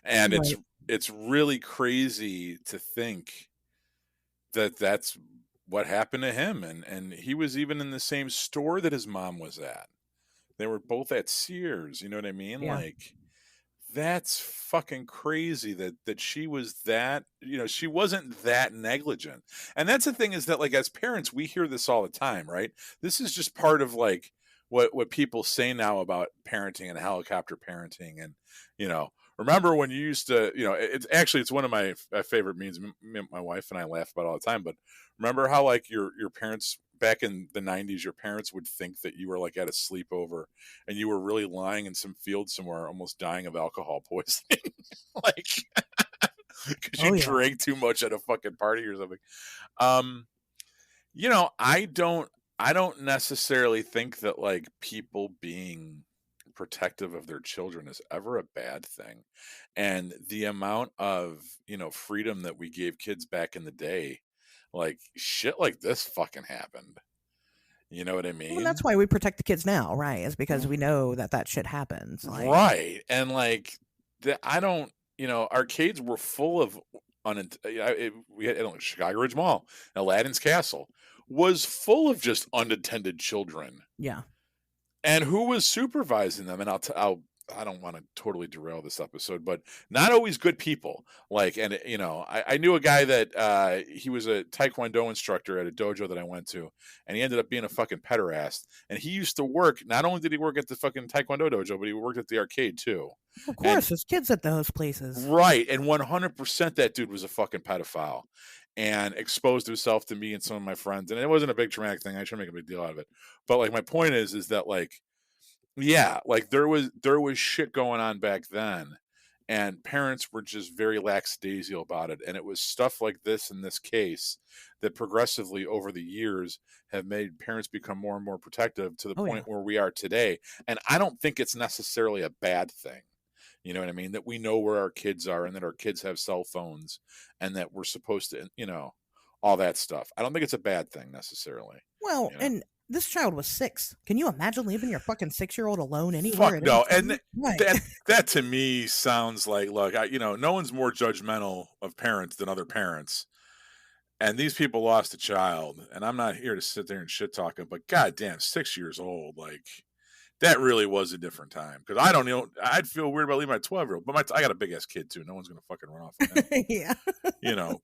And Right. it's really crazy to think that that's what happened to him, and he was even in the same store that his mom was at. They were both at Sears, you know what I mean? Yeah. Like, that's fucking crazy that she was that, she wasn't that negligent. And that's the thing, is that, like, as parents, we hear this all the time, right? This is just part of, like, what people say now about parenting and helicopter parenting. And, remember when you used to, it's one of my favorite memes. My wife and I laugh about it all the time, but remember how, like, your parents back in the 90s, your parents would think that you were, like, at a sleepover and you were really lying in some field somewhere almost dying of alcohol poisoning. Like, because you drank too much at a fucking party or something. I don't necessarily think that, like, people being protective of their children is ever a bad thing. And the amount of, freedom that we gave kids back in the day, like, shit like this fucking happened. You know what I mean? Well, that's why we protect the kids now, right? Is because we know that shit happens. Like, right. And, like, arcades were full of we had Chicago Ridge Mall, Aladdin's Castle was full of just unattended children. Yeah. And who was supervising them? And I don't want to totally derail this episode, but not always good people. Like, and I knew a guy that he was a Taekwondo instructor at a dojo that I went to, and he ended up being a fucking pederast. And he used to work. Not only did he work at the fucking Taekwondo dojo, but he worked at the arcade too. Of course, there's kids at those places, right? And 100% that dude was a fucking pedophile, and exposed himself to me and some of my friends. And it wasn't a big traumatic thing. I shouldn't make a big deal out of it. But, like, my point is that, like, yeah, like, there was shit going on back then. and parents were just very lackadaisical about it. And it was stuff like this in this case that progressively over the years have made parents become more and more protective to the Oh, point yeah. where we are today. And I don't think it's necessarily a bad thing. You know what I mean? That we know where our kids are and that our kids have cell phones and that we're supposed to, all that stuff. I don't think it's a bad thing necessarily. Well, You know? and this child was 6. Can you imagine leaving your fucking 6-year-old alone anywhere Fuck at no. any And time? Right. that to me sounds like, look, no one's more judgmental of parents than other parents. And these people lost a child, and I'm not here to sit there and shit talk them, but goddamn, 6 years old, like that really was a different time. Because I don't know, I'd feel weird about leaving my 12-year-old, but I got a big ass kid too. No one's gonna fucking run off with him. Yeah.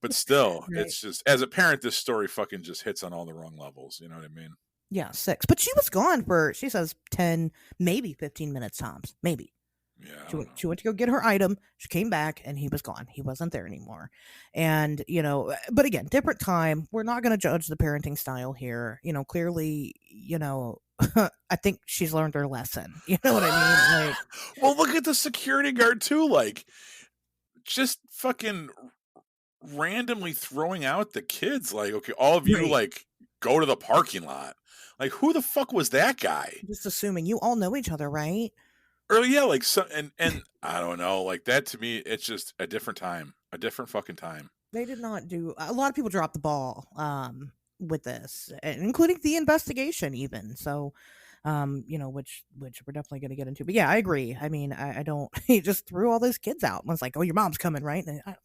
But still, Right. it's just as a parent, this story fucking just hits on all the wrong levels. You know what I mean? Yeah, 6. But she was gone for, she says, 10, maybe 15 minutes tops. Maybe. Yeah. She went to go get her item. She came back and he was gone. He wasn't there anymore. And, but again, different time. We're not going to judge the parenting style here. Clearly, I think she's learned her lesson. You know what I mean? Like, well, look at the security guard too. Like, just fucking randomly throwing out the kids. Like, okay, all of you, right. like, go to the parking lot. Like, who the fuck was that guy? Just assuming you all know each other, right? Or yeah, like and I don't know, like that to me, it's just a different time, a different fucking time. They did not do. A lot of people dropped the ball with this, including the investigation, even. So, which we're definitely going to get into. But yeah, I agree. I mean, I don't. He just threw all those kids out and was like, "Oh, your mom's coming, right?" And I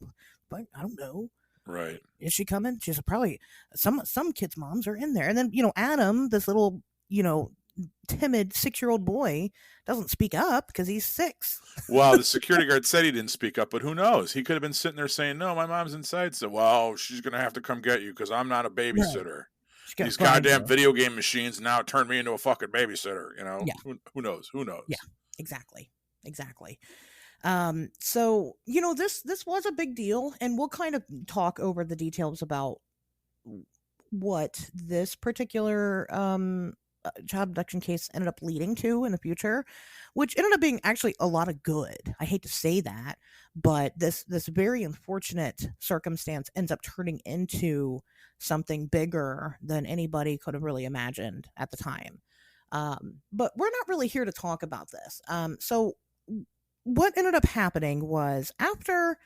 don't know. Right? Is she coming? She's probably some kids' moms are in there, and then Adam, this little timid 6-year-old boy, doesn't speak up because he's 6. Well, the security guard said he didn't speak up, but who knows? He could have been sitting there saying, "No, my mom's inside." So, well, she's gonna have to come get you because I'm not a babysitter. Right. These goddamn video game machines now turn me into a fucking babysitter. Yeah. Who knows? Who knows? Yeah, exactly. So this was a big deal, and we'll kind of talk over the details about what this particular child abduction case ended up leading to in the future, which ended up being actually a lot of good. I hate to say that, but this very unfortunate circumstance ends up turning into something bigger than anybody could have really imagined at the time. But we're not really here to talk about this. So what ended up happening was after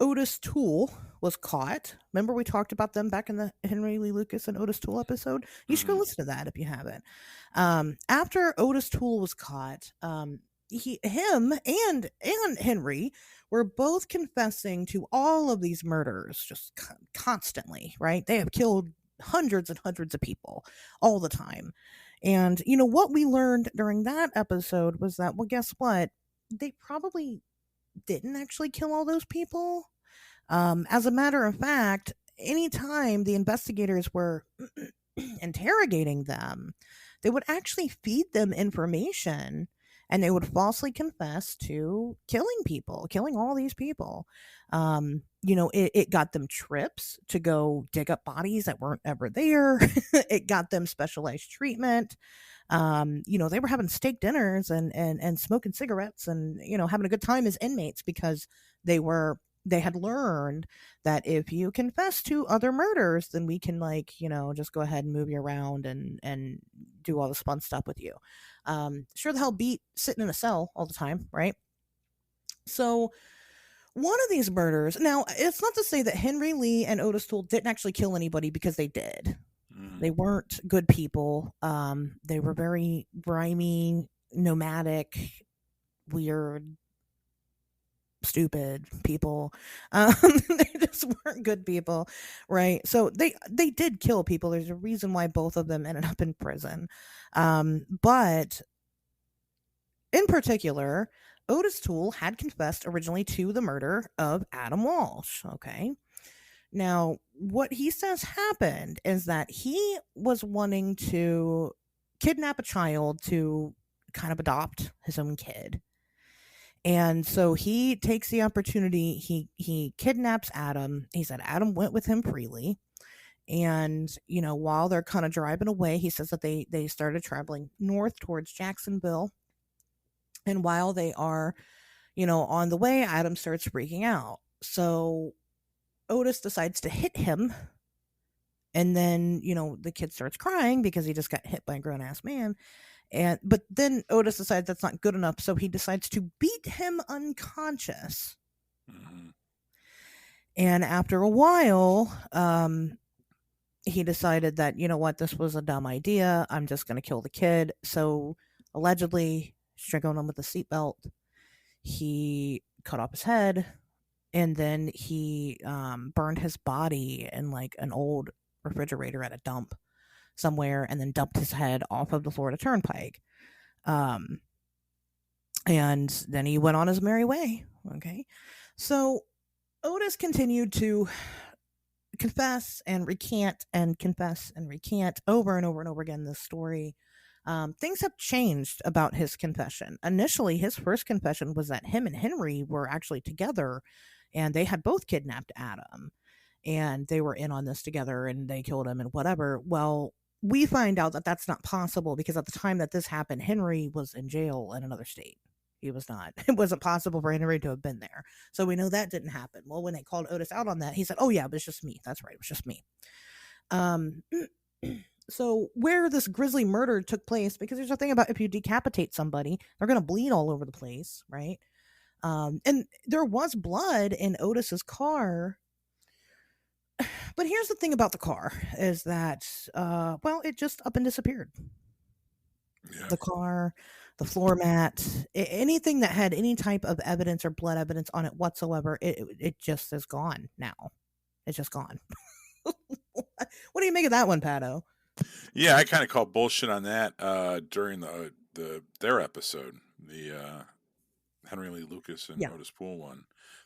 Otis Toole was caught, remember we talked about them back in the Henry Lee Lucas and Otis Toole episode? You should go listen to that if you haven't. After Otis Toole was caught, him and Henry were both confessing to all of these murders just constantly, right? They have killed hundreds and hundreds of people all the time. And what we learned during that episode was that, well, guess what? They probably didn't actually kill all those people. As a matter of fact, anytime the investigators were interrogating them, they would actually feed them information and they would falsely confess to killing all these people. It got them trips to go dig up bodies that weren't ever there. It got them specialized treatment. They were having steak dinners and smoking cigarettes and, having a good time as inmates because they had learned that if you confess to other murders, then we can just go ahead and move you around and do all this fun stuff with you. Sure the hell beat sitting in a cell all the time, right? So one of these murders, now it's not to say that Henry Lee and Otis Toole didn't actually kill anybody, because they did. They weren't good people. They were very grimy, nomadic, weird, stupid people. They just weren't good people, right? So they did kill people. There's a reason why both of them ended up in prison. But in particular, Otis Toole had confessed originally to the murder of Adam Walsh. Okay. Now, what he says happened is that he was wanting to kidnap a child to kind of adopt his own kid. And so he takes the opportunity, he kidnaps Adam. He said Adam went with him freely. And, while they're kind of driving away, he says that they started traveling north towards Jacksonville. And while they are, on the way, Adam starts freaking out. So Otis decides to hit him. And then, the kid starts crying because he just got hit by a grown ass man. But then Otis decides that's not good enough. So he decides to beat him unconscious. Mm-hmm. And after a while, he decided that, this was a dumb idea. I'm just going to kill the kid. So allegedly strangling him with a seatbelt. He cut off his head, and then he burned his body in like an old refrigerator at a dump somewhere, and then dumped his head off of the Florida Turnpike. And then he went on his merry way. Okay. So Otis continued to confess and recant and confess and recant over and over and over again this story. Things have changed about his confession. Initially, his first confession was that him and Henry were actually together, and they had both kidnapped Adam, and they were in on this together, and they killed him and whatever. Well, we find out that that's not possible because at the time that this happened, Henry was in jail in another state. He was not. It wasn't possible for Henry to have been there. So we know that didn't happen. Well, when they called Otis out on that, he said, "Oh yeah, but it's just me." That's right. It was just me. So where this grisly murder took place, because there's a thing about if you decapitate somebody, they're going to bleed all over the place, right? And there was blood in Otis's car. But here's the thing about the car is that, it just up and disappeared. Yeah. The car, the floor mat, anything that had any type of evidence or blood evidence on it whatsoever, it just is gone now. It's just gone. What do you make of that one, Pato? Yeah, I kind of called bullshit on that during their episode, the Henry Lee Lucas and Otis Poole one.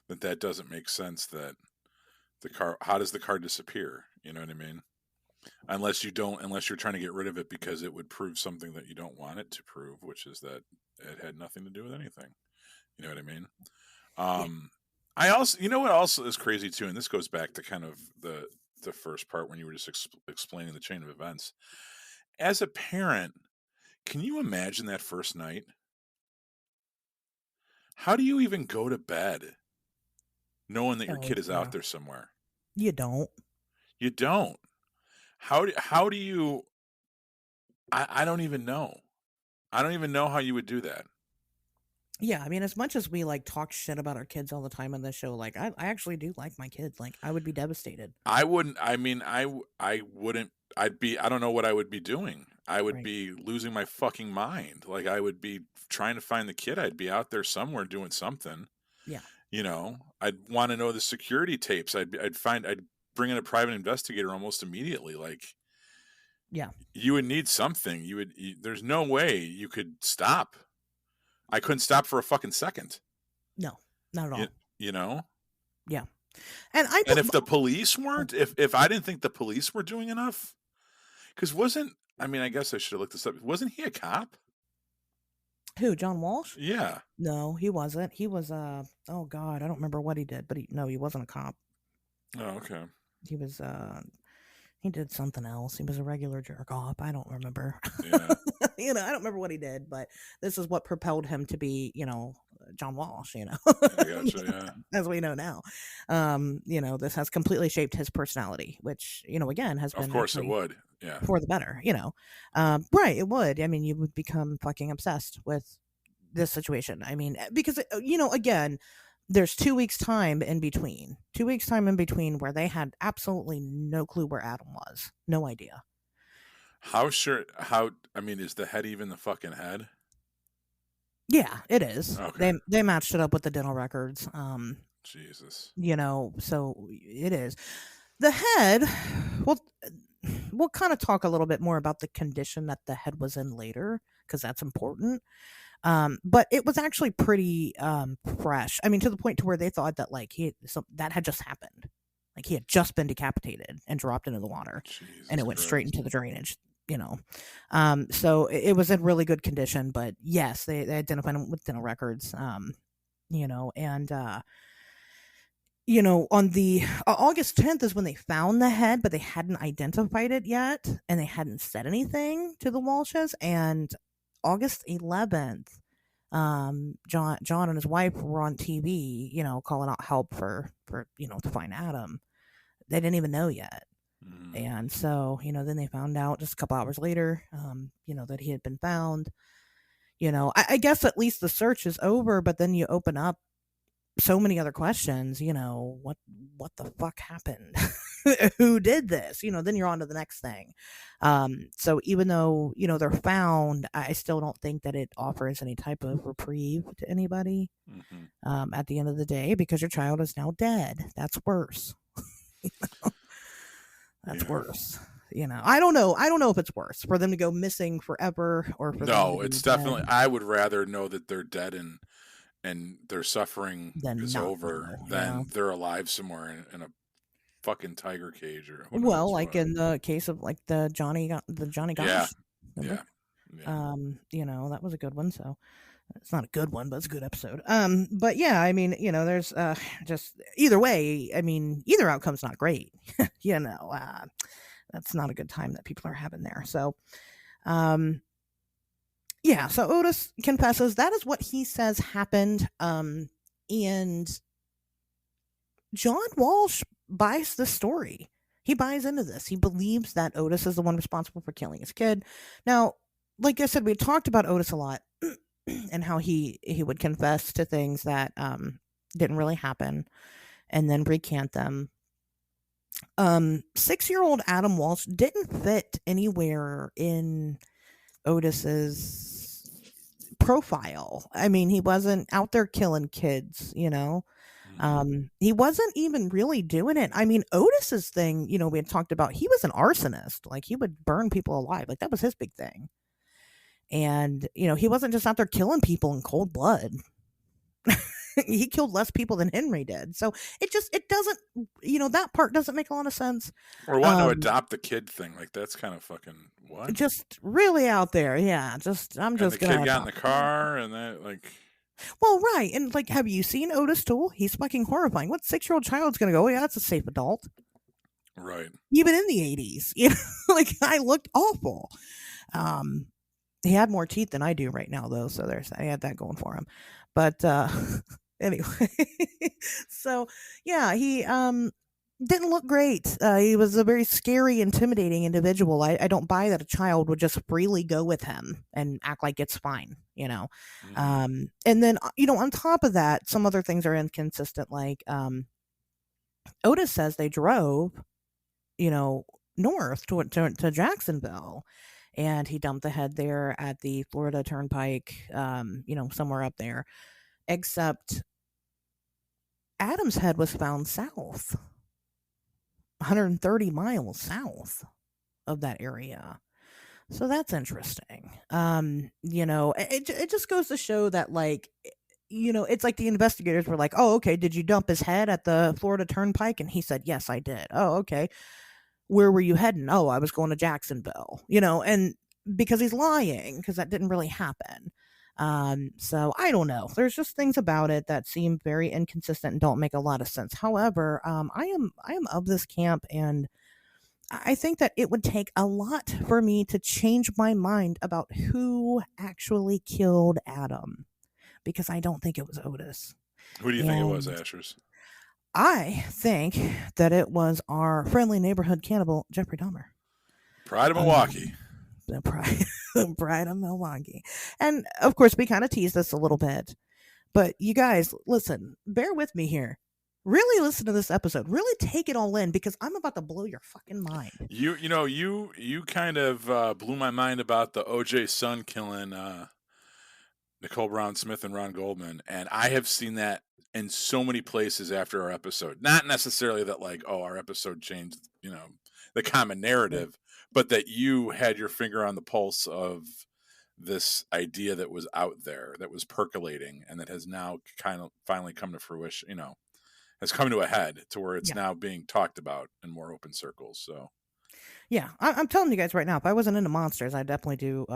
That doesn't make sense. That the car, how does the car disappear? You know what I mean? Unless you're trying to get rid of it because it would prove something that you don't want it to prove, which is that it had nothing to do with anything. You know what I mean? I also, what also is crazy too, and this goes back to kind of the first part when you were just explaining the chain of events. As a parent, can you imagine that first night? How do you even go to bed knowing that your kid is out there somewhere? You don't. You don't. How do you? I don't even know. I don't even know how you would do that. Yeah, I mean, as much as we like talk shit about our kids all the time on this show, like I actually do like my kids. Like I would be devastated. I wouldn't. I mean, I wouldn't. I don't know what I would be doing. I would be losing my fucking mind. Like I would be trying to find the kid. I'd be out there somewhere doing something. Yeah. I'd want to know the security tapes. I'd bring in a private investigator almost immediately. Like, yeah, you would need something. There's no way you could stop. I couldn't stop for a fucking second. No, not at all. Yeah. And if the police weren't, if I didn't think the police were doing enough, because I guess I should have looked this up. Wasn't he a cop? Who, John Walsh? Yeah. No, he wasn't. He was oh God, I don't remember what he did, but he wasn't a cop. Oh, okay. He was he did something else. He was a regular jerk off. I don't remember. Yeah. I don't remember what he did, but this is what propelled him to be, John Walsh, I gotcha, yeah. As we know now. This has completely shaped his personality, which, again, has been, of course it would. Yeah. For the better, right. It would. I mean, you would become fucking obsessed with this situation. I mean, because, again, there's 2 weeks time in between where they had absolutely no clue where Adam was. No idea. Is the head even the fucking head? Yeah, it is. Okay. They matched it up with the dental records. Jesus. So it is. The head, we'll kind of talk a little bit more about the condition that the head was in later, because that's important. But it was actually pretty fresh. I mean, to the point to where they thought that that had just happened. Like he had just been decapitated and dropped into the water. Jesus and it went Christ. straight into the drainage. So it was in really good condition, but yes, they identified him with dental records. On the August 10th is when they found the head, but they hadn't identified it yet, and they hadn't said anything to the Walshes. And August 11th, John and his wife were on TV, calling out help for to find Adam. They didn't even know yet. And so, then they found out just a couple hours later, that he had been found. I guess at least the search is over, but then you open up so many other questions, what the fuck happened? Who did this? Then you're on to the next thing. So even though, they're found, I still don't think that it offers any type of reprieve to anybody at the end of the day, because your child is now dead. That's worse. That's worse. I don't know if it's worse for them to go missing forever or for them to be it's dead. definitely, I would rather know that they're dead and their suffering is over than they're alive somewhere in a fucking tiger cage or who knows well, like what. in the case of like the Johnny Gosh. Yeah. That was a good one. So it's not a good one, but it's a good episode. But yeah, I mean, there's just either way, I mean, either outcome's not great. That's not a good time that people are having there. So yeah, so Otis confesses that is what he says happened. And John Walsh buys the story. He buys into this. He believes that Otis is the one responsible for killing his kid. Now, like I said, we talked about Otis a lot and how he would confess to things that didn't really happen and then recant them. 6-year-old Adam Walsh didn't fit anywhere in Otis's profile. I mean, he wasn't out there killing kids, he wasn't even really doing it. I mean, Otis's thing, we had talked about, he was an arsonist. Like, he would burn people alive. Like, that was his big thing. And, he wasn't just out there killing people in cold blood. He killed less people than Henry did. So it doesn't, that part doesn't make a lot of sense. Or wanting to adopt the kid thing. Like, that's kind of fucking what? Just really out there. Yeah. I'm just and going to. The kid got in the car and that, like. Well, right. And, like, have you seen Otis Toole? He's fucking horrifying. What 6-year-old child's going to go, oh, yeah, that's a safe adult? Right. Even in the 80s. Like, I looked awful. He had more teeth than I do right now, though. So I had that going for him. But, anyway, so yeah, he didn't look great. He was a very scary, intimidating individual. I don't buy that a child would just freely go with him and act like it's fine, And then, on top of that, some other things are inconsistent. Like, Otis says they drove, north to Jacksonville. And he dumped the head there at the Florida Turnpike, somewhere up there. Except Adam's head was found south, 130 miles south of that area. So that's interesting. It just goes to show that, like, it's like the investigators were like, oh, okay, did you dump his head at the Florida Turnpike? And he said, yes, I did. Oh, okay. Where were you heading? Oh, I was going to Jacksonville, and because he's lying, because that didn't really happen. So I don't know. There's just things about it that seem very inconsistent and don't make a lot of sense. However, I am of this camp, and I think that it would take a lot for me to change my mind about who actually killed Adam, because I don't think it was Otis. Who do you think it was, Ashers? I think that it was our friendly neighborhood cannibal, Jeffrey Dahmer. Pride of Milwaukee. Pride of Milwaukee. And, of course, we kind of teased this a little bit. But, you guys, listen, bear with me here. Really listen to this episode. Really take it all in, because I'm about to blow your fucking mind. You kind of blew my mind about the O.J. son killing Nicole Brown Smith and Ron Goldman. And I have seen that in so many places after our episode. Not necessarily that, like, oh, our episode changed, the common narrative, but that you had your finger on the pulse of this idea that was out there, that was percolating, and that has now kind of finally come to fruition, has come to a head to where it's now being talked about in more open circles. So. Yeah, I'm telling you guys right now, if I wasn't into monsters, I'd definitely do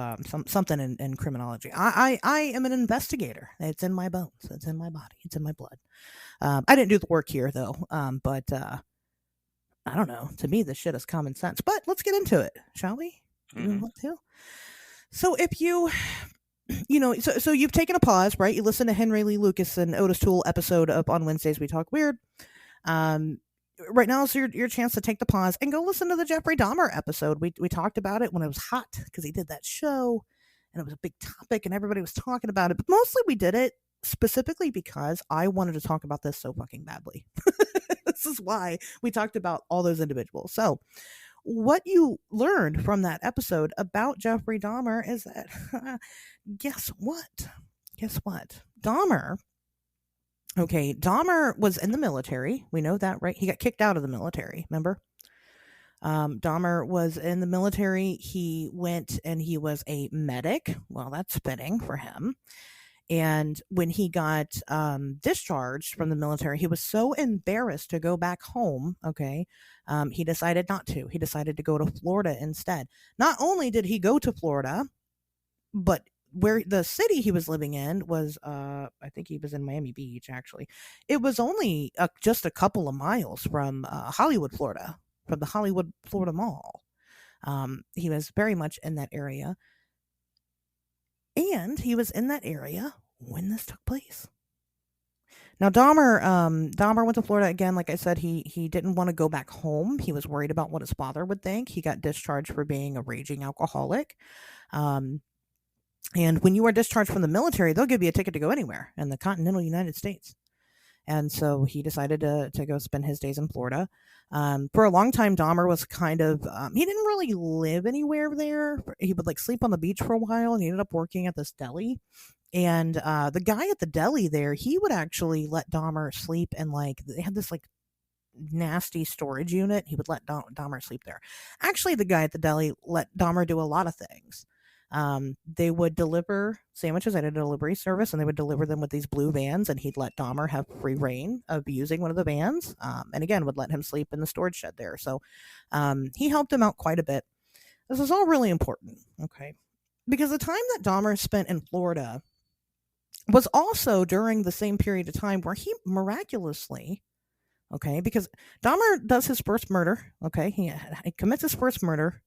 something in criminology. I am an investigator. It's in my bones. It's in my body. It's in my blood. I didn't do the work here, though. But I don't know. To me, this shit is common sense. But let's get into it, shall we? Do we want to? So if you so you've taken a pause, right? You listen to Henry Lee Lucas and Otis Toole episode up on Wednesdays We Talk Weird. Right now is your chance to take the pause and go listen to the Jeffrey Dahmer episode. We talked about it when it was hot because he did that show and it was a big topic and everybody was talking about it. But mostly we did it specifically because I wanted to talk about this so fucking badly. This is why we talked about all those individuals. So what you learned from that episode about Jeffrey Dahmer is that guess what? Dahmer was in the military. We know that, right? He got kicked out of the military, remember? Dahmer was in the military. He went and he was a medic. Well, that's fitting for him. And when he got discharged from the military, he was so embarrassed to go back home. Okay. He decided not to. He decided to go to Florida instead. Not only did he go to Florida, but where the city he was living in was, I think he was in Miami Beach, actually. It was only just a couple of miles from Hollywood, Florida, from the Hollywood, Florida Mall. He was very much in that area. And he was in that area when this took place. Now, Dahmer went to Florida again. Like I said, he didn't want to go back home. He was worried about what his father would think. He got discharged for being a raging alcoholic. And when you are discharged from the military, they'll give you a ticket to go anywhere in the continental United States. And so he decided to go spend his days in Florida. For a long time, Dahmer was kind of, he didn't really live anywhere there. He would like sleep on the beach for a while and he ended up working at this deli. And the guy at the deli there, he would actually let Dahmer sleep in like, they had this like nasty storage unit. He would let Dahmer sleep there. Actually, the guy at the deli let Dahmer do a lot of things. They would deliver sandwiches at a delivery service and they would deliver them with these blue vans and he'd let Dahmer have free reign of using one of the vans. And again, would let him sleep in the storage shed there. So, he helped him out quite a bit. This is all really important. Okay. Because the time that Dahmer spent in Florida was also during the same period of time where he miraculously, okay, because Dahmer does his first murder. Okay. He commits his first murder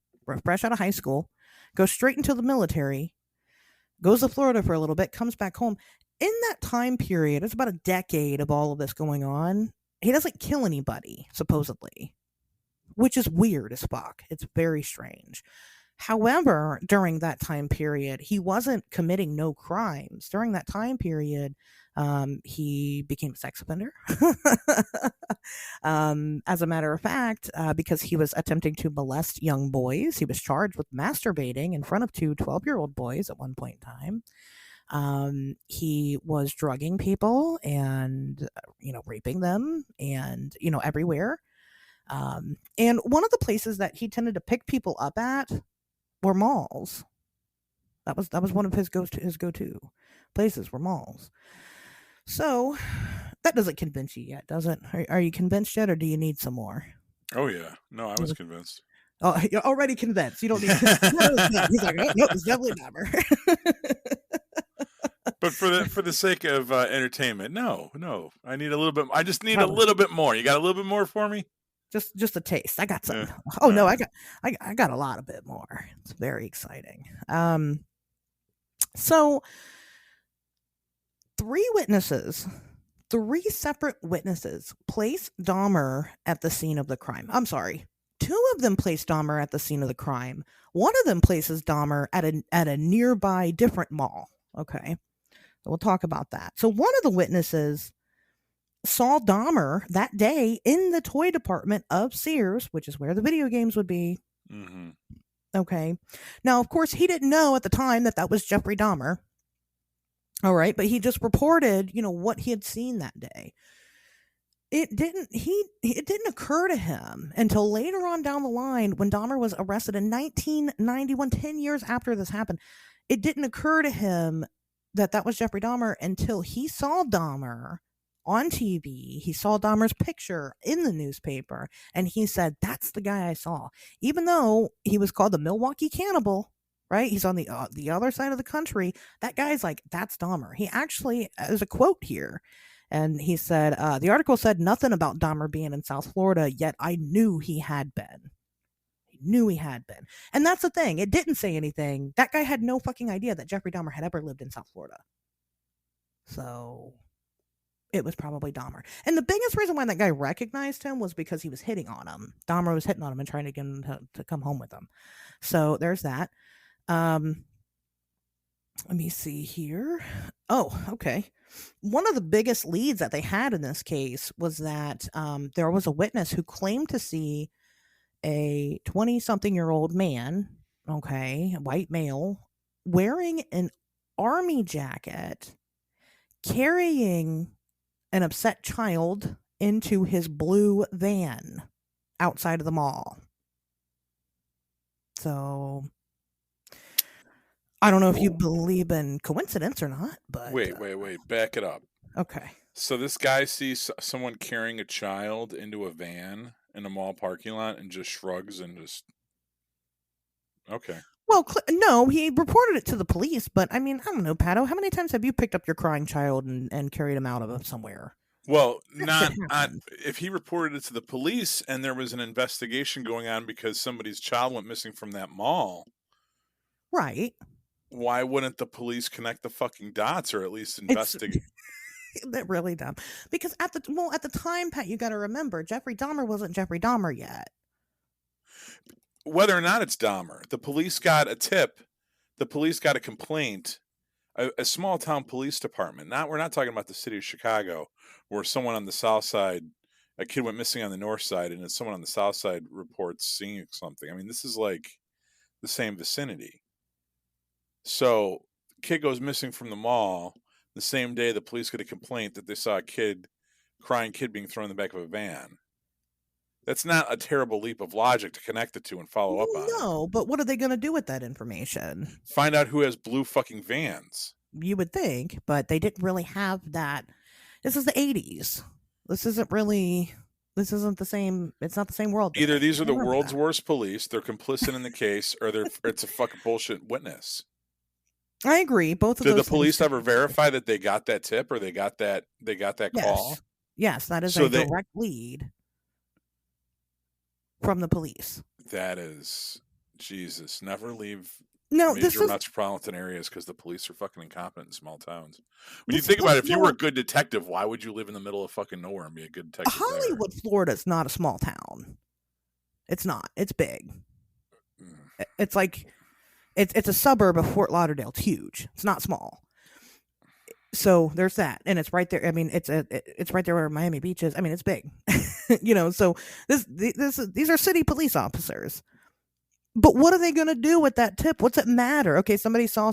fresh out of high school. Goes straight into the military, goes to Florida for a little bit, comes back home. In that time period, it's about a decade of all of this going on. He doesn't kill anybody, supposedly, which is weird as fuck. It's very strange. However, during that time period, he wasn't committing no crimes. During that time period, he became a sex offender. As a matter of fact, because he was attempting to molest young boys, he was charged with masturbating in front of two 12-year-old boys at one point in time. He was drugging people and, raping them and, everywhere. And one of the places that he tended to pick people up at were malls. That was one of his go-to places were malls. So that doesn't convince you yet, does it? Are you convinced yet, or do you need some more? Oh yeah, no, I was convinced. Oh, you're already convinced. You don't need. He's like, no, it's definitely Dahmer. But for the sake of entertainment, no, I need a little bit. I just need a little bit more. You got a little bit more for me? Just a taste. I got some. Oh no, I got a lot of bit more. It's very exciting. So three separate witnesses place Dahmer at the scene of the crime. I'm sorry. Two of them place Dahmer at the scene of the crime. One of them places Dahmer at a nearby different mall. Okay. So we'll talk about that. So one of the witnesses saw Dahmer that day in the toy department of Sears, which is where the video games would be. Mm-hmm. Okay. Now, of course, he didn't know at the time that was Jeffrey Dahmer. All right. But he just reported, what he had seen that day. It didn't occur to him until later on down the line when Dahmer was arrested in 1991, 10 years after this happened. It didn't occur to him that was Jeffrey Dahmer until he saw Dahmer on TV. He saw Dahmer's picture in the newspaper and he said, that's the guy I saw. Even though he was called the Milwaukee Cannibal, right? He's on the other side of the country. That guy's like, that's Dahmer. He actually, there's a quote here. And he said, the article said nothing about Dahmer being in South Florida, yet I knew he had been. He knew he had been. And that's the thing. It didn't say anything. That guy had no fucking idea that Jeffrey Dahmer had ever lived in South Florida. So it was probably Dahmer. And the biggest reason why that guy recognized him was because he was hitting on him. Dahmer was hitting on him and trying to get him to come home with him. So there's that. Let me see here. Oh, okay. One of the biggest leads that they had in this case was that there was a witness who claimed to see a 20-something-year-old man, okay, a white male, wearing an army jacket, carrying an upset child into his blue van outside of the mall. So I don't know if you believe in coincidence or not, but Wait. Back it up. Okay. So this guy sees someone carrying a child into a van in a mall parking lot and just shrugs and just... Okay. Well, no, he reported it to the police, but I mean, I don't know, Pato, how many times have you picked up your crying child and carried him out of somewhere? Well, not on, if he reported it to the police and there was an investigation going on because somebody's child went missing from that mall. Right. Why wouldn't the police connect the fucking dots or at least investigate? That really dumb. Because at the time, Pat, you got to remember, Jeffrey Dahmer wasn't Jeffrey Dahmer yet. Whether or not it's Dahmer, the police got a tip. The police got a complaint. A small town police department. We're not talking about the city of Chicago, where someone on the south side, a kid went missing on the north side, and someone on the south side reports seeing something. I mean, this is like the same vicinity. So, kid goes missing from the mall. The same day, the police get a complaint that they saw a crying kid being thrown in the back of a van. That's not a terrible leap of logic to connect the two and follow up on it. No, but what are they going to do with that information? Find out who has blue fucking vans. You would think, but they didn't really have that. This is the 80s. This isn't the same. It's not the same world. Either these are the world's worst police, they're complicit in the case, or it's a fucking bullshit witness. I agree. Both of those. Did the police ever verify that they got that tip or they got that call? Yes, that is a direct lead from the police. That is, Jesus, never leave major metropolitan areas because the police are fucking incompetent in small towns. When you think about it, if you were a good detective, why would you live in the middle of fucking nowhere and be a good detective? Hollywood, Florida is not a small town. It's not. It's big. It's like it's a suburb of Fort Lauderdale. It's huge. It's not small. So there's that, and it's right there. I mean, it's right there where Miami Beach is. I mean, it's big, So these are city police officers. But what are they going to do with that tip? What's it matter? Okay, somebody saw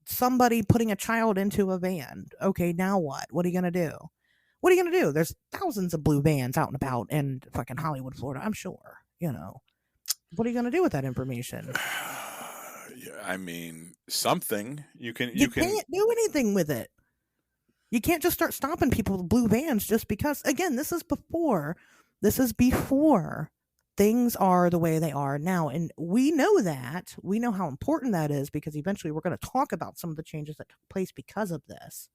somebody putting a child into a van. Okay, now what? What are you going to do? What are you going to do? There's thousands of blue vans out and about in fucking Hollywood, Florida. I'm sure. What are you going to do with that information? I mean, something you can't do anything with it. You can't just start stopping people with blue vans just because. Again, this is before things are the way they are now, and we know that. We know how important that is because eventually we're going to talk about some of the changes that took place because of this.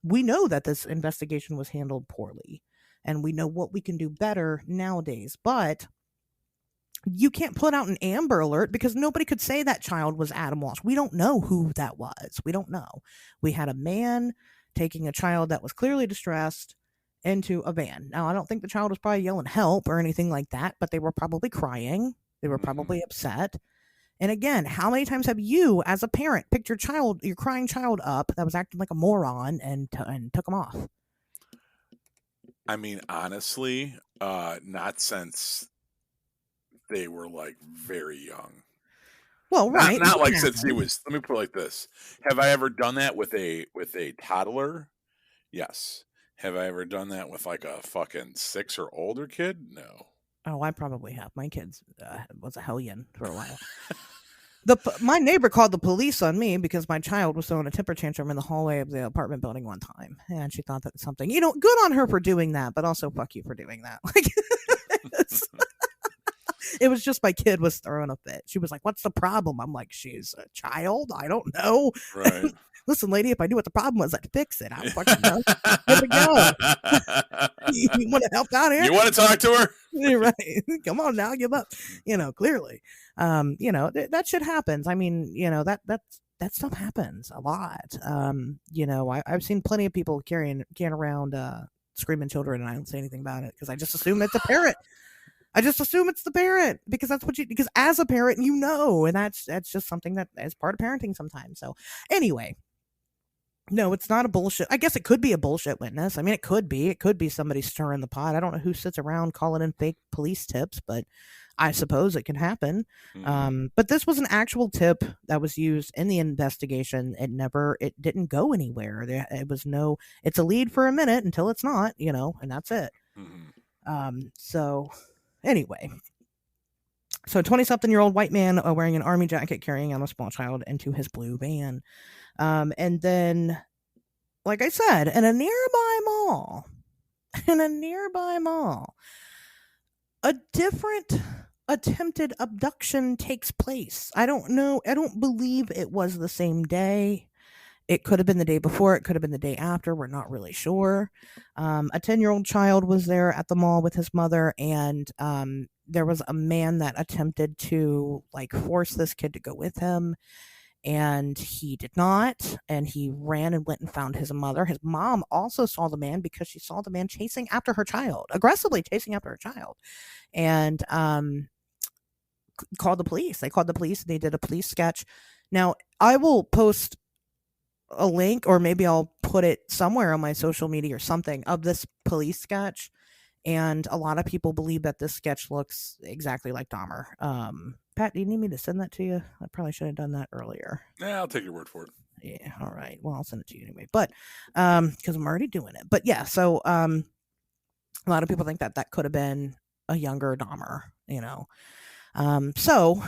We know that this investigation was handled poorly, and we know what we can do better nowadays, but you can't put out an Amber Alert because nobody could say that child was Adam Walsh. We don't know who that was. We don't know. We had a man taking a child that was clearly distressed into a van. Now, I don't think the child was probably yelling help or anything like that, but they were probably crying. They were probably upset. And again, how many times have you, as a parent, picked your crying child up that was acting like a moron and took him off? I mean, honestly, not since they were like very young. Well, right. Not like since he was. Let me put it like this: have I ever done that with a toddler? Yes. Have I ever done that with like a fucking 6 or older kid? No. Oh, I probably have. My kid was a hellion for a while. My neighbor called the police on me because my child was throwing a temper tantrum in the hallway of the apartment building one time, and she thought that something. Good on her for doing that, but also fuck you for doing that. Like, It was just my kid was throwing a fit. She was like, "What's the problem?" I'm like, "She's a child. I don't know." Right. Listen, lady, if I knew what the problem was, I'd fix it. I'm fucking know. Here we go. You want to help out here? You want to talk to her? Right. Come on now, give up. Clearly. That shit happens. I mean, that stuff happens a lot. I've seen plenty of people carrying around screaming children, and I don't say anything about it because I just assume it's a parent. I just assume it's the parent because because as a parent, and that's just something that is part of parenting sometimes. So anyway, no, it's not a bullshit. I guess it could be a bullshit witness. I mean, it could be. It could be somebody stirring the pot. I don't know who sits around calling in fake police tips, but I suppose it can happen. But this was an actual tip that was used in the investigation. It didn't go anywhere. It's a lead for a minute until it's not, and that's it. So anyway, so 20-something-year-old white man wearing an army jacket carrying out a small child into his blue van. And then, like I said, in a nearby mall, a different attempted abduction takes place. I don't know. I don't believe it was the same day. It could have been the day before. It could have been the day after. We're not really sure. A 10-year-old child was there at the mall with his mother, and there was a man that attempted to force this kid to go with him. And he did not, and he ran and went and found his mother. His mom also saw the man because she saw the man aggressively chasing after her child, and called the police. They called the police, and they did a police sketch. Now, I will post a link, or maybe I'll put it somewhere on my social media or something, of this police sketch, and a lot of people believe that this sketch looks exactly like Dahmer. Pat, do you need me to send that to you? I probably should have done that earlier. Yeah, I'll take your word for it. Yeah, all right. Well, I'll send it to you anyway. But because I'm already doing it. But yeah, so a lot of people think that could have been a younger Dahmer. So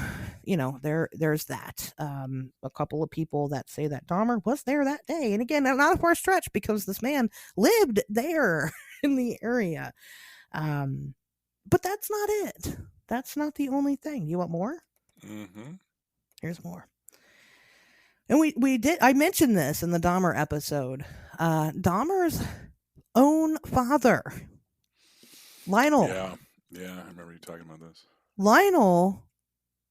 there's that. A couple of people that say that Dahmer was there that day, and again, not a far stretch because this man lived there in the area. But that's not it. That's not the only thing. You want more? Mm-hmm. Here's more. And I mentioned this in the Dahmer episode. Dahmer's own father, Lionel. Yeah, I remember you talking about this. Lionel,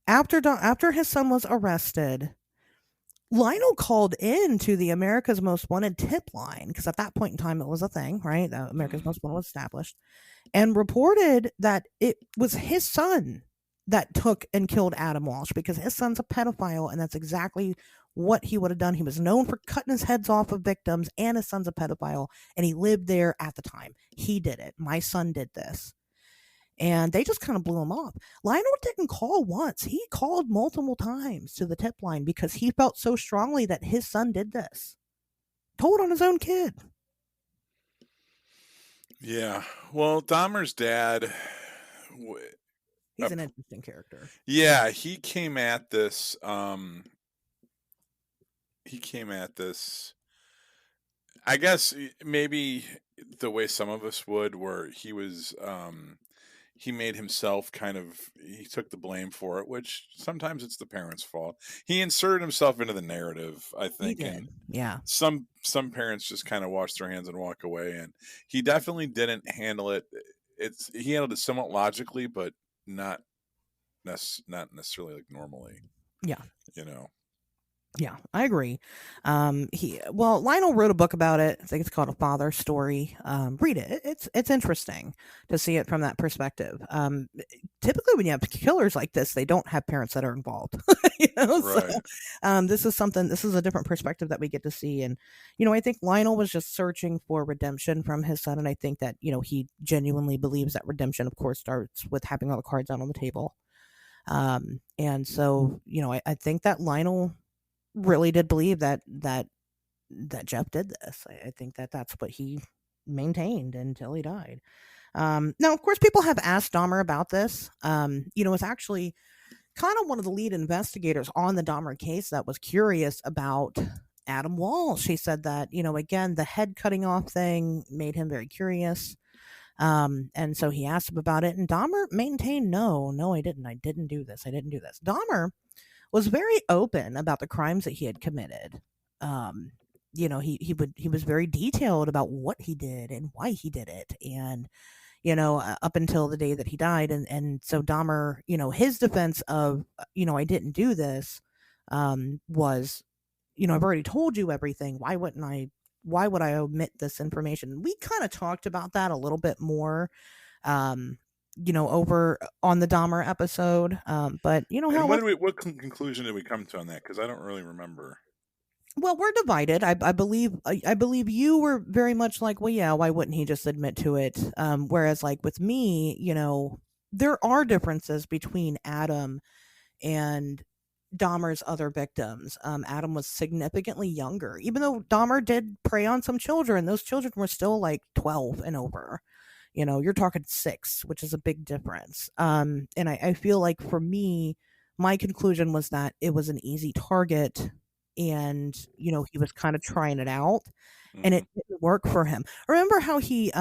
after his son was arrested, Lionel called in to the America's Most Wanted tip line, because at that point in time it was a thing, right? The America's Most Wanted was established, and reported that it was his son that took and killed Adam Walsh, because his son's a pedophile, and that's exactly what he would have done. He was known for cutting his heads off of victims, and his son's a pedophile, and he lived there at the time. He did it. My son did this. And they just kind of blew him off. Lionel didn't call once. He called multiple times to the tip line because he felt so strongly that his son did this. Told on his own kid. Yeah. Well, Dahmer's dad... He's an interesting character. Yeah, he came at this... I guess maybe the way some of us would, where he was... he made himself he took the blame for it, which sometimes it's the parents' fault. He inserted himself into the narrative, I think. He did. And yeah. Some parents just kind of wash their hands and walk away, and he definitely didn't handle it. He handled it somewhat logically, but not necessarily normally. Yeah. Yeah, I agree. Lionel wrote a book about it. I think it's called A Father Story. Read it. It's interesting to see it from that perspective. Typically when you have killers like this, they don't have parents that are involved. Right. So, this is a different perspective that we get to see. And, I think Lionel was just searching for redemption from his son. And I think that, he genuinely believes that redemption, of course, starts with having all the cards out on the table. And so, I think that Lionel really did believe that Jeff did this. I think that's what he maintained until he died. Now, of course, people have asked Dahmer about this. It's actually kind of one of the lead investigators on the Dahmer case that was curious about Adam Walsh. He said that, again, the head cutting off thing made him very curious. And so he asked him about it, and Dahmer maintained, no, I didn't do this. Dahmer was very open about the crimes that he had committed. He was very detailed about what he did and why he did it, and up until the day that he died. And so Dahmer, his defense of, I didn't do this, was, I've already told you everything. Why would I omit this information? We kind of talked about that a little bit more, over on the Dahmer episode. But And what conclusion did we come to on that? Because I don't really remember. Well, we're divided. I believe you were very much like, well, yeah, why wouldn't he just admit to it? Whereas, like with me, there are differences between Adam and Dahmer's other victims. Adam was significantly younger, even though Dahmer did prey on some children. Those children were still like 12 and over. You're talking 6, which is a big difference. And I feel like for me, my conclusion was that it was an easy target, and he was kind of trying it out, and it didn't work for him. Remember how he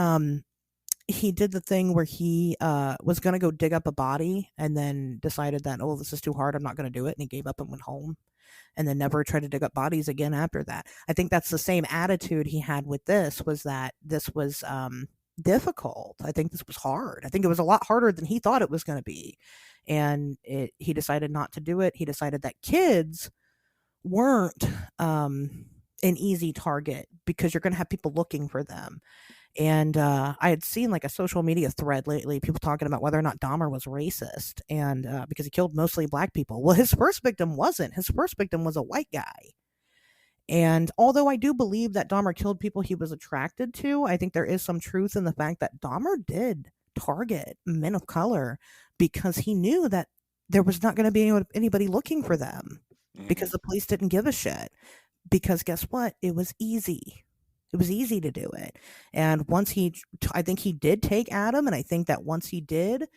did the thing where he was going to go dig up a body and then decided that, oh, this is too hard, I'm not going to do it, and he gave up and went home, and then never tried to dig up bodies again after that. I think that's the same attitude he had with this, was that this was difficult. I think this was hard. I think it was a lot harder than he thought it was going to be, and he decided not to do it. He decided that kids weren't an easy target, because you're going to have people looking for them. And I had seen like a social media thread lately, people talking about whether or not Dahmer was racist, and because he killed mostly black people. Well, his first victim wasn't. His first victim was a white guy. And although I do believe that Dahmer killed people he was attracted to, I think there is some truth in the fact that Dahmer did target men of color because he knew that there was not going to be anybody looking for them, because the police didn't give a shit. Because guess what? It was easy. It was easy to do it. And once I think he did take Adam, and I think that once he did,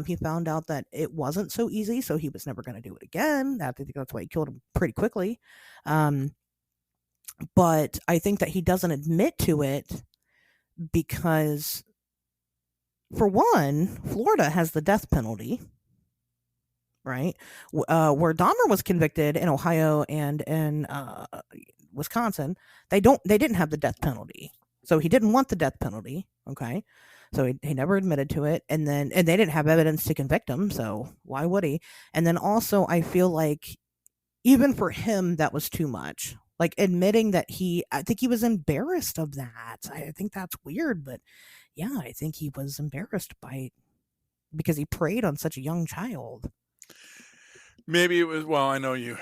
he found out that it wasn't so easy, so he was never going to do it again. I think that's why he killed him pretty quickly. But I think that he doesn't admit to it because, for one, Florida has the death penalty, right? Where Dahmer was convicted in Ohio and in Wisconsin, they didn't have the death penalty, so he didn't want the death penalty. Okay, so he never admitted to it, and they didn't have evidence to convict him, so why would he? And then also, I feel like even for him, that was too much. Like admitting that I think he was embarrassed of that. I think that's weird, but yeah, I think he was embarrassed because he preyed on such a young child. Maybe it was, well, I know it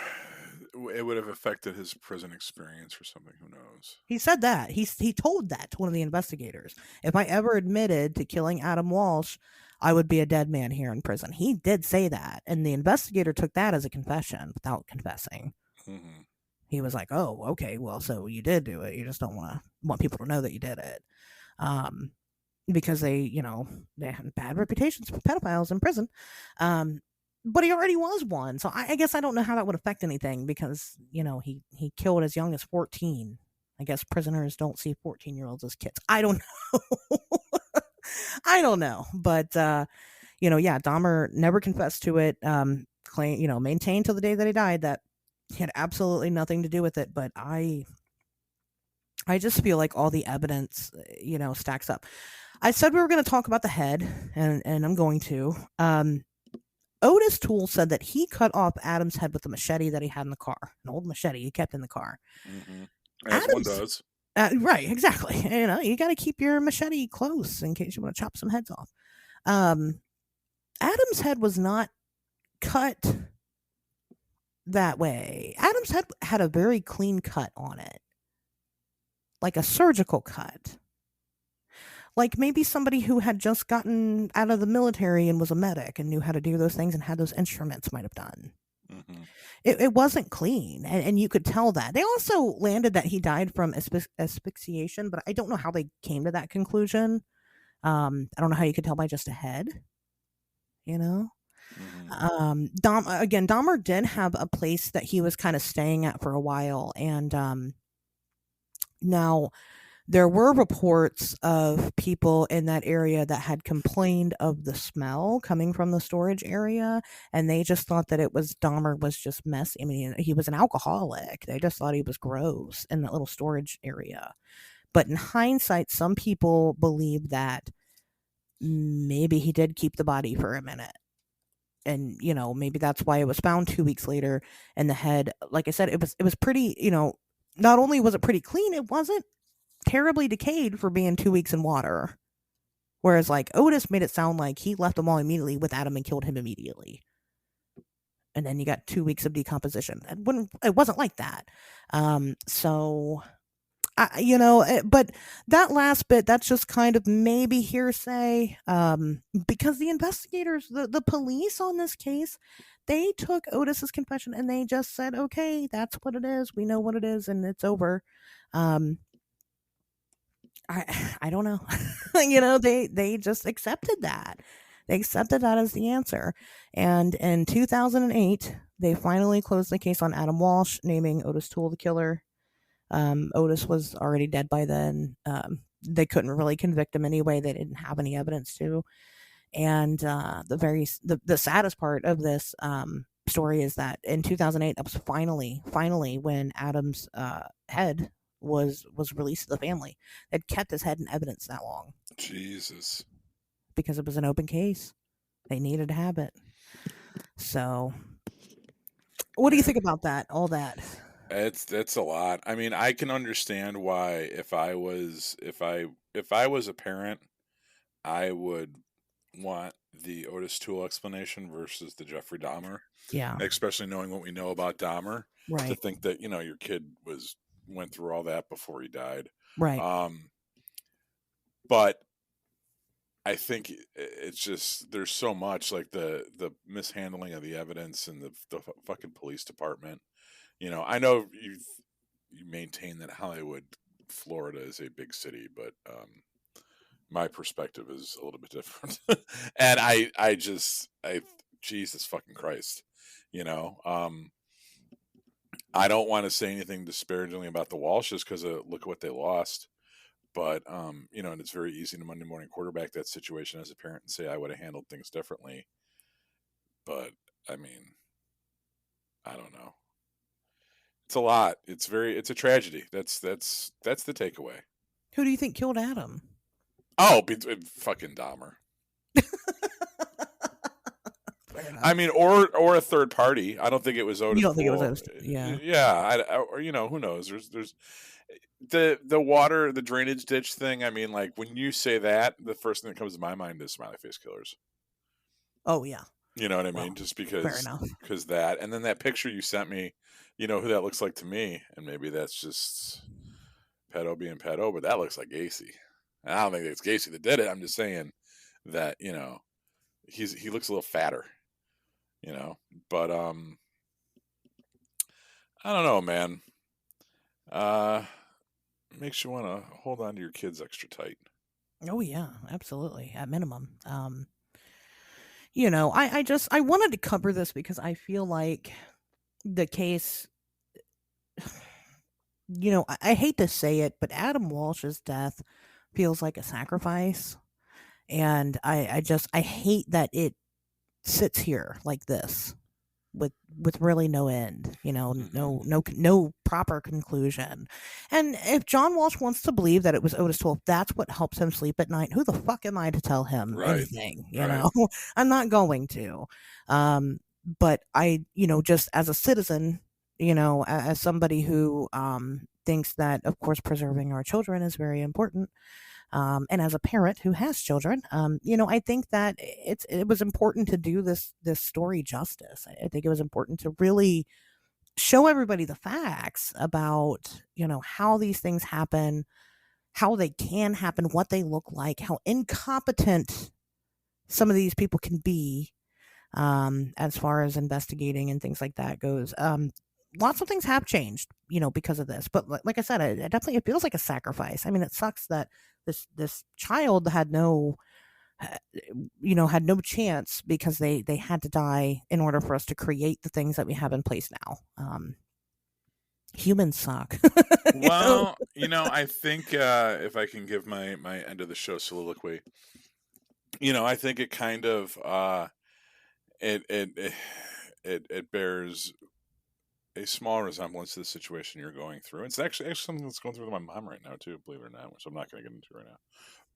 would have affected his prison experience or something. Who knows? He said that. He told that to one of the investigators. If I ever admitted to killing Adam Walsh, I would be a dead man here in prison. He did say that. And the investigator took that as a confession without confessing. Mm-hmm. He was like, oh, okay, well, so you did do it. You just don't want people to know that you did it. Because they have bad reputations for pedophiles in prison. But he already was one. So I guess I don't know how that would affect anything, because, he killed as young as 14. I guess prisoners don't see 14-year-olds as kids. I don't know. I don't know. But, yeah, Dahmer never confessed to it. Maintained till the day that he died that he had absolutely nothing to do with it. But I just feel like all the evidence, stacks up. I said we were going to talk about the head, and I'm going to. Otis Toole said that he cut off Adam's head with a machete that he had in the car, an old machete he kept in the car. Mm-hmm. As one does. Right, exactly. You got to keep your machete close in case you want to chop some heads off. Adam's head was not cut that way. Adam's head had a very clean cut on it, like a surgical cut. Like maybe somebody who had just gotten out of the military and was a medic and knew how to do those things and had those instruments might have done. Mm-hmm. It wasn't clean, and you could tell that. They also landed that he died from asphyxiation, but I don't know how they came to that conclusion. I don't know how you could tell by just a head, Mm-hmm. Dahmer did have a place that he was kind of staying at for a while, and now there were reports of people in that area that had complained of the smell coming from the storage area, and they just thought that it was Dahmer was just messy. I mean, he was an alcoholic. They just thought he was gross in that little storage area. But in hindsight, some people believe that maybe he did keep the body for a minute. And, maybe that's why it was found 2 weeks later, and the head, like I said, it was pretty, not only was it pretty clean, it wasn't terribly decayed for being 2 weeks in water. Whereas, like, Otis made it sound like he left them all immediately with Adam and killed him immediately. And then you got 2 weeks of decomposition. It wasn't like that. But that last bit, that's just kind of maybe hearsay, because the investigators, the police on this case, they took Otis's confession and they just said, okay, that's what it is. We know what it is and it's over. I don't know. They just accepted that. They accepted that as the answer. And in 2008, they finally closed the case on Adam Walsh, naming Otis Toole the killer. Otis was already dead by then. They couldn't really convict him anyway. They didn't have any evidence to. And the saddest part of this story is that in 2008, that was finally when Adam's head was released to the family. They'd kept his head in evidence that long. Jesus. Because it was an open case. They needed to have it. So, what do you think about that? All that? That's a lot. I mean, I can understand why if I was a parent, I would want the Otis Toole explanation versus the Jeffrey Dahmer. Yeah. Especially knowing what we know about Dahmer. Right. To think that, your kid went through all that before he died. Right. But I think it's just, there's so much, like the mishandling of the evidence and the fucking police department. I know you maintain that Hollywood, Florida is a big city, but my perspective is a little bit different. And I Jesus fucking Christ, I don't want to say anything disparagingly about the Walshes because look at what they lost. But, and it's very easy to Monday morning quarterback that situation as a parent and say I would have handled things differently. But, I mean, I don't know. It's a lot. It's a tragedy. That's the takeaway. Who do you think killed Adam? Oh, fucking Dahmer. I mean, or a third party. I don't think it was Otis. You don't think it was Otis? Yeah. Yeah. Or who knows? There's the water, the drainage ditch thing. I mean, like when you say that, the first thing that comes to my mind is smiley face killers. Oh yeah. You know what I mean? Just because that, and then that picture you sent me, who that looks like to me, and maybe that's just pedo being pedo, but that looks like Gacy. And I don't think it's Gacy that did it. I'm just saying that, he looks a little fatter, but I don't know, man. Makes you want to hold on to your kids extra tight. Oh yeah, absolutely. At minimum. I wanted to cover this because I feel like the case, I hate to say it, but Adam Walsh's death feels like a sacrifice. And I hate that it sits here like this with really no end, no proper conclusion. And if John Walsh wants to believe that it was Otis Toole, that's what helps him sleep at night, who the fuck am I to tell him anything? I'm not going to. But I, just as a citizen, as somebody who thinks that, of course, preserving our children is very important. And as a parent who has children, I think that it was important to do this story justice. I think it was important to really show everybody the facts about, how these things happen, how they can happen, what they look like, how incompetent some of these people can be, as far as investigating and things like that goes. Lots of things have changed, because of this. But like I said, it feels like a sacrifice. I mean, it sucks that this child had no chance because they had to die in order for us to create the things that we have in place now. Humans suck. Well, I think if I can give my end of the show soliloquy, I think it kind of it bears a small resemblance to the situation you're going through. It's actually something that's going through my mom right now too, believe it or not, which I'm not going to get into right now.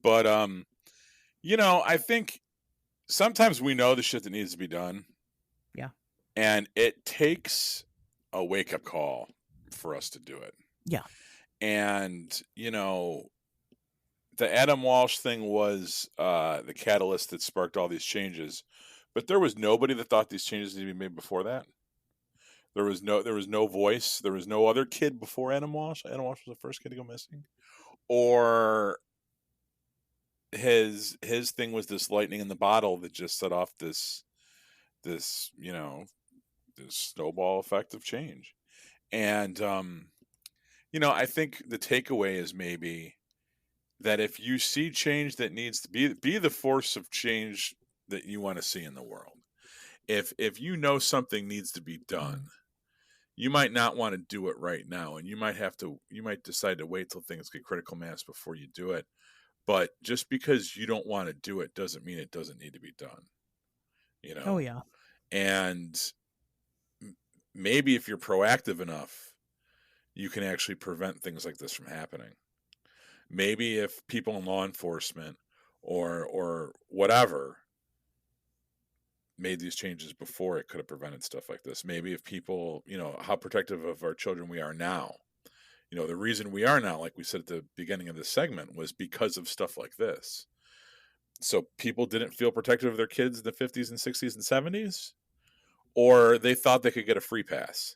But I think sometimes we know the shit that needs to be done. Yeah. And it takes a wake up call for us to do it. Yeah. And, the Adam Walsh thing was the catalyst that sparked all these changes. But there was nobody that thought these changes needed to be made before that. There was no voice. There was no other kid before Adam Walsh. Adam Walsh was the first kid to go missing. Or his thing was this lightning in the bottle that just set off this this snowball effect of change. And I think the takeaway is maybe that if you see change that needs to be the force of change that you want to see in the world. If you know something needs to be done, you might not want to do it right now, and you might decide to wait till things get critical mass before you do it. But just because you don't want to do it doesn't mean it doesn't need to be done. Oh yeah. And maybe if you're proactive enough, you can actually prevent things like this from happening. Maybe if people in law enforcement or whatever made these changes before, it could have prevented stuff like this. Maybe if people, how protective of our children we are now. The reason we are now, like we said at the beginning of this segment, was because of stuff like this. So people didn't feel protective of their kids in the 50s and 60s and 70s, or they thought they could get a free pass.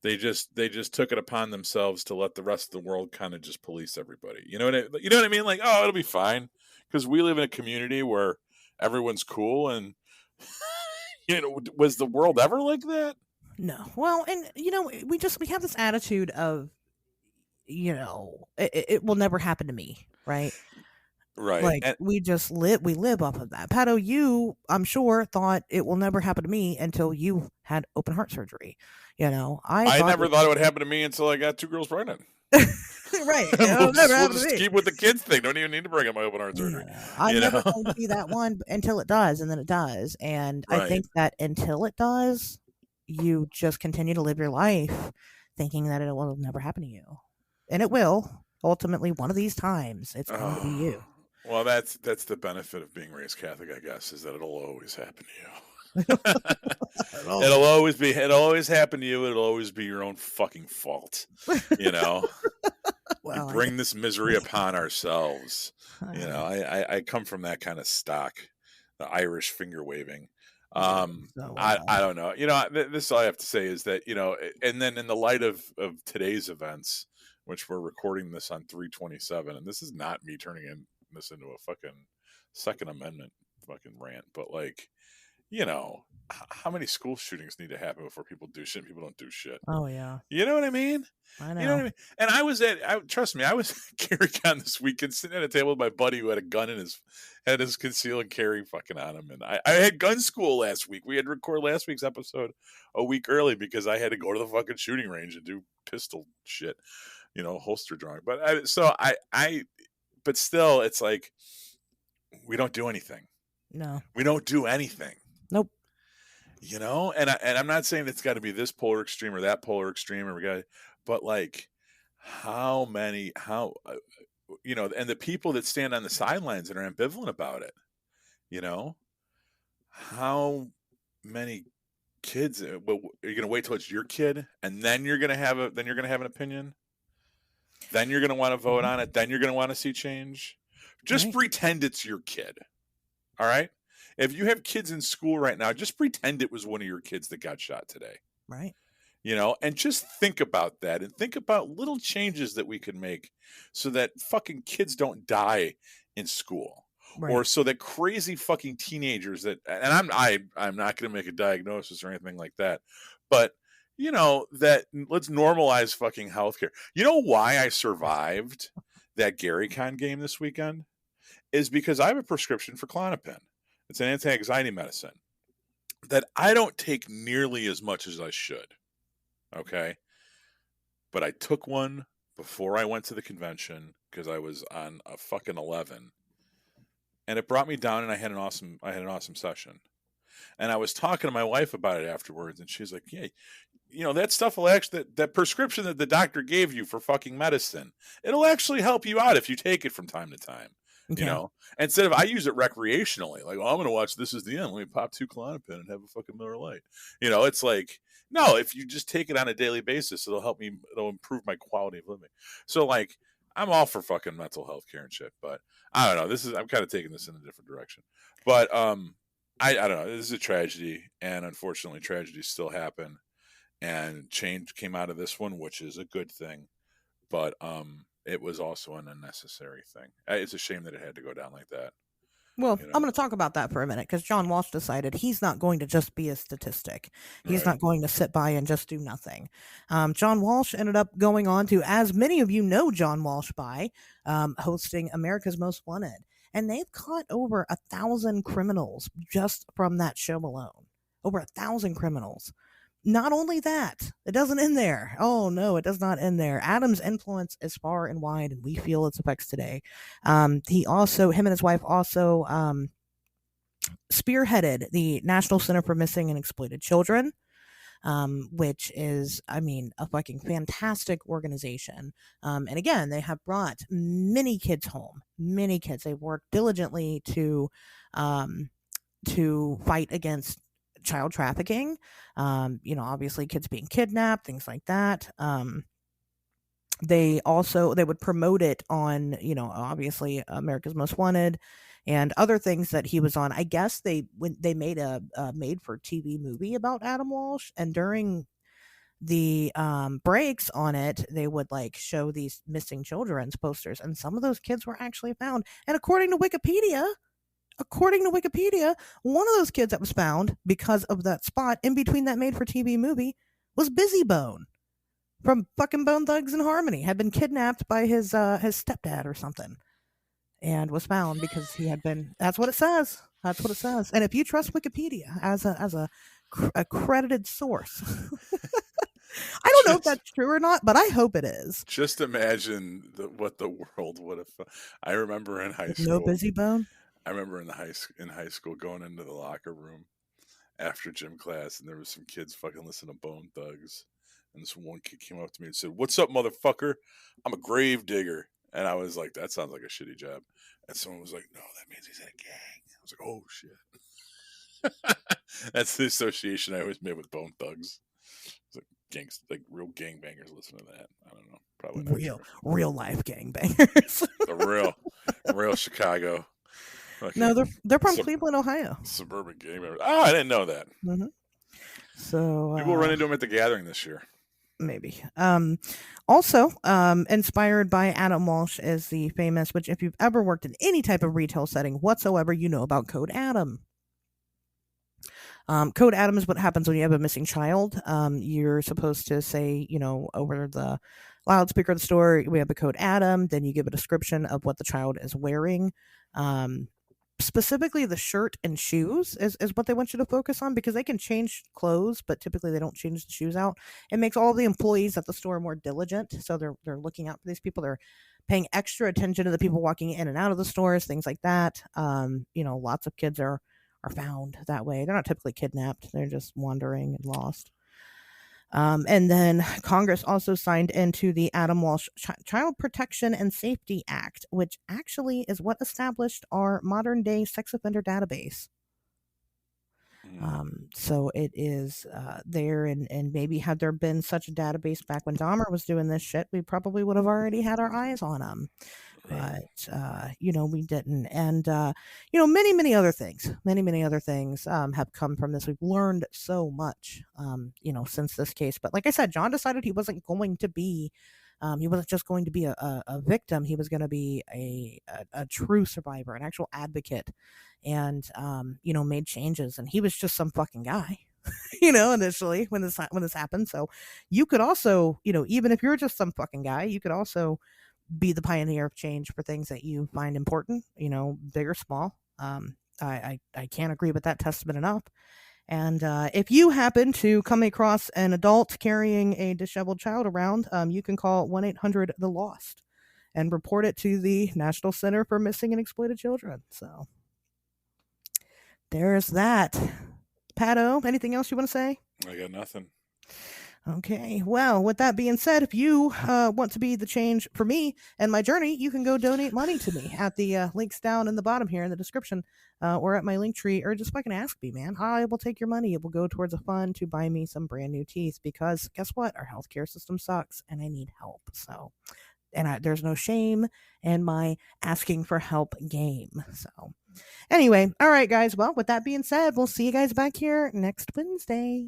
They just took it upon themselves to let the rest of the world kind of just police everybody. You know what I mean? Like, oh, it'll be fine because we live in a community where everyone's cool. And was the world ever like that? No. Well, and we have this attitude of, it will never happen to me, right? Right. Like, we live off of that. Pato, you, I'm sure, thought it will never happen to me until you had open heart surgery. I never thought it would happen to me until I got 2 girls pregnant. Right. It'll never happen to me. Keep with the kids thing. Don't even need to bring up my open heart surgery. I'm never going to be that one until it does, and then it does. And Right. I think that until it does, you just continue to live your life thinking that it will never happen to you. And it will. Ultimately, one of these times, it's going to be you. Well, that's the benefit of being raised Catholic, I guess, is that it'll always happen to you. It'll always happen to you. It'll always be your own fucking fault. Well, we bring this misery upon ourselves. I come from that kind of stock, the Irish finger waving. I don't know. This is all I have to say is that, and then in the light of today's events, which we're recording this on 3/27, and this is not me turning this into a fucking Second Amendment fucking rant, but like, how many school shootings need to happen before people do shit and people don't do shit? Oh yeah. You know what I mean? I know. You know what I mean? And trust me, I was at GaryCon this weekend sitting at a table with my buddy who had a gun had his conceal and carry fucking on him. And I had gun school last week. We had to record last week's episode a week early because I had to go to the fucking shooting range and do pistol shit, holster drawing. But but still, it's like, we don't do anything. No. We don't do anything. Nope. And I'm not saying it's got to be this polar extreme or that polar extreme, but like, and the people that stand on the sidelines and are ambivalent about it, how many kids? Are you going to wait till it's your kid and then you're going to have an opinion? Then you're going to want to vote on it. Then you're going to want to see change. Just pretend it's your kid. All right. If you have kids in school right now, just pretend it was one of your kids that got shot today. Right. And just think about that and think about little changes that we can make so that fucking kids don't die in school. Right. Or so that crazy fucking teenagers and I'm not going to make a diagnosis or anything like that, but that let's normalize fucking healthcare. You know why I survived that GaryCon game this weekend is because I have a prescription for Klonopin. It's an anti-anxiety medicine that I don't take nearly as much as I should. Okay. but I took one before I went to the convention because I was on a fucking 11, and it brought me down, and I had an awesome session. And I was talking to my wife about it afterwards, and she's like, "Yeah, that stuff will actually that prescription that the doctor gave you for fucking medicine, it'll actually help you out if you take it from time to time." Okay. Instead of I use it recreationally, like, I'm gonna watch This Is the End. Let me pop 2 Klonopin and have a fucking Miller Lite. It's like, no, if you just take it on a daily basis, it'll improve my quality of living. So like, I'm all for fucking mental health care and shit, but I don't know. I'm kind of taking this in a different direction. But I don't know. This is a tragedy, and unfortunately, tragedies still happen. And change came out of this one, which is a good thing. But it was also an unnecessary thing. It's a shame that it had to go down like that. Well, I'm going to talk about that for a minute because John Walsh decided he's not going to just be a statistic. He's not going to sit by and just do nothing. John Walsh ended up going on to, as many of you know John Walsh by, hosting America's Most Wanted. And they've caught over 1,000 criminals just from that show alone. Over 1,000 criminals. Not only that, it doesn't end there. Oh, no, it does not end there. Adam's influence is far and wide, and we feel its effects today. Him and his wife also spearheaded the National Center for Missing and Exploited Children, which is, a fucking fantastic organization. And again, they have brought many kids home. Many kids. They worked diligently to fight against child trafficking, obviously kids being kidnapped, things like that. They would promote it on, obviously America's Most Wanted and other things that he was on. I guess they made a made for TV movie about Adam Walsh, and during the breaks on it, they would like show these missing children's posters, and some of those kids were actually found. And according to Wikipedia, one of those kids that was found because of that spot in between that made for TV movie was Busy Bone from fucking Bone Thugs and Harmony. Had been kidnapped by his stepdad or something, and was found because he had been. That's what it says. And if you trust Wikipedia as a accredited source, I don't know if that's true or not, but I hope it is. Just imagine what the world would have. I remember in high school. No Busy Bone. I remember in high school going into the locker room after gym class, and there was some kids fucking listening to Bone Thugs, and this one kid came up to me and said, "What's up, motherfucker? I'm a grave digger." And I was like, "That sounds like a shitty job." And someone was like, "No, that means he's in a gang." I was like, "Oh shit." That's the association I always made with Bone Thugs. It's like like real gangbangers listen to that. I don't know, probably not real life gangbangers. The real Chicago. Okay. No, they're from Cleveland, Ohio. Suburban game. Oh, I didn't know that. Mm-hmm. So maybe we'll run into them at the gathering this year. Maybe. Also, inspired by Adam Walsh is the famous, which if you've ever worked in any type of retail setting whatsoever, you know about Code Adam. Code Adam is what happens when you have a missing child. You're supposed to say, over the loudspeaker of the store, we have the Code Adam. Then you give a description of what the child is wearing. Specifically the shirt and shoes is what they want you to focus on, because they can change clothes, but typically they don't change the shoes out. It makes all the employees at the store more diligent, so they're looking out for these people. They're paying extra attention to the people walking in and out of the stores, things like that. Lots of kids are found that way. They're not typically kidnapped. They're just wandering and lost. And then Congress also signed into the Adam Walsh Child Protection and Safety Act, which actually is what established our modern day sex offender database. So it is there, and maybe had there been such a database back when Dahmer was doing this shit, we probably would have already had our eyes on him. But we didn't. And many other things have come from this. We've learned so much since this case. But like I said, John decided he wasn't going to be he wasn't just going to be a victim. He was going to be a true survivor, an actual advocate, and made changes. And he was just some fucking guy. Initially when this happened. So you could also, even if you're just some fucking guy, you could also be the pioneer of change for things that you find important, big or small. I can't agree with that testament enough. And if you happen to come across an adult carrying a disheveled child around, you can call 1-800-THE-LOST and report it to the National Center for Missing and Exploited Children. So there's that. Pato, anything else you want to say? I got nothing. Okay. Well, with that being said, if you want to be the change for me and my journey, you can go donate money to me at the links down in the bottom here in the description, or at my link tree, or just fucking ask me, man. I will take your money. It will go towards a fund to buy me some brand new teeth, because guess what? Our healthcare system sucks and I need help. So, and there's no shame in my asking for help game. So anyway, all right, guys. Well, with that being said, we'll see you guys back here next Wednesday.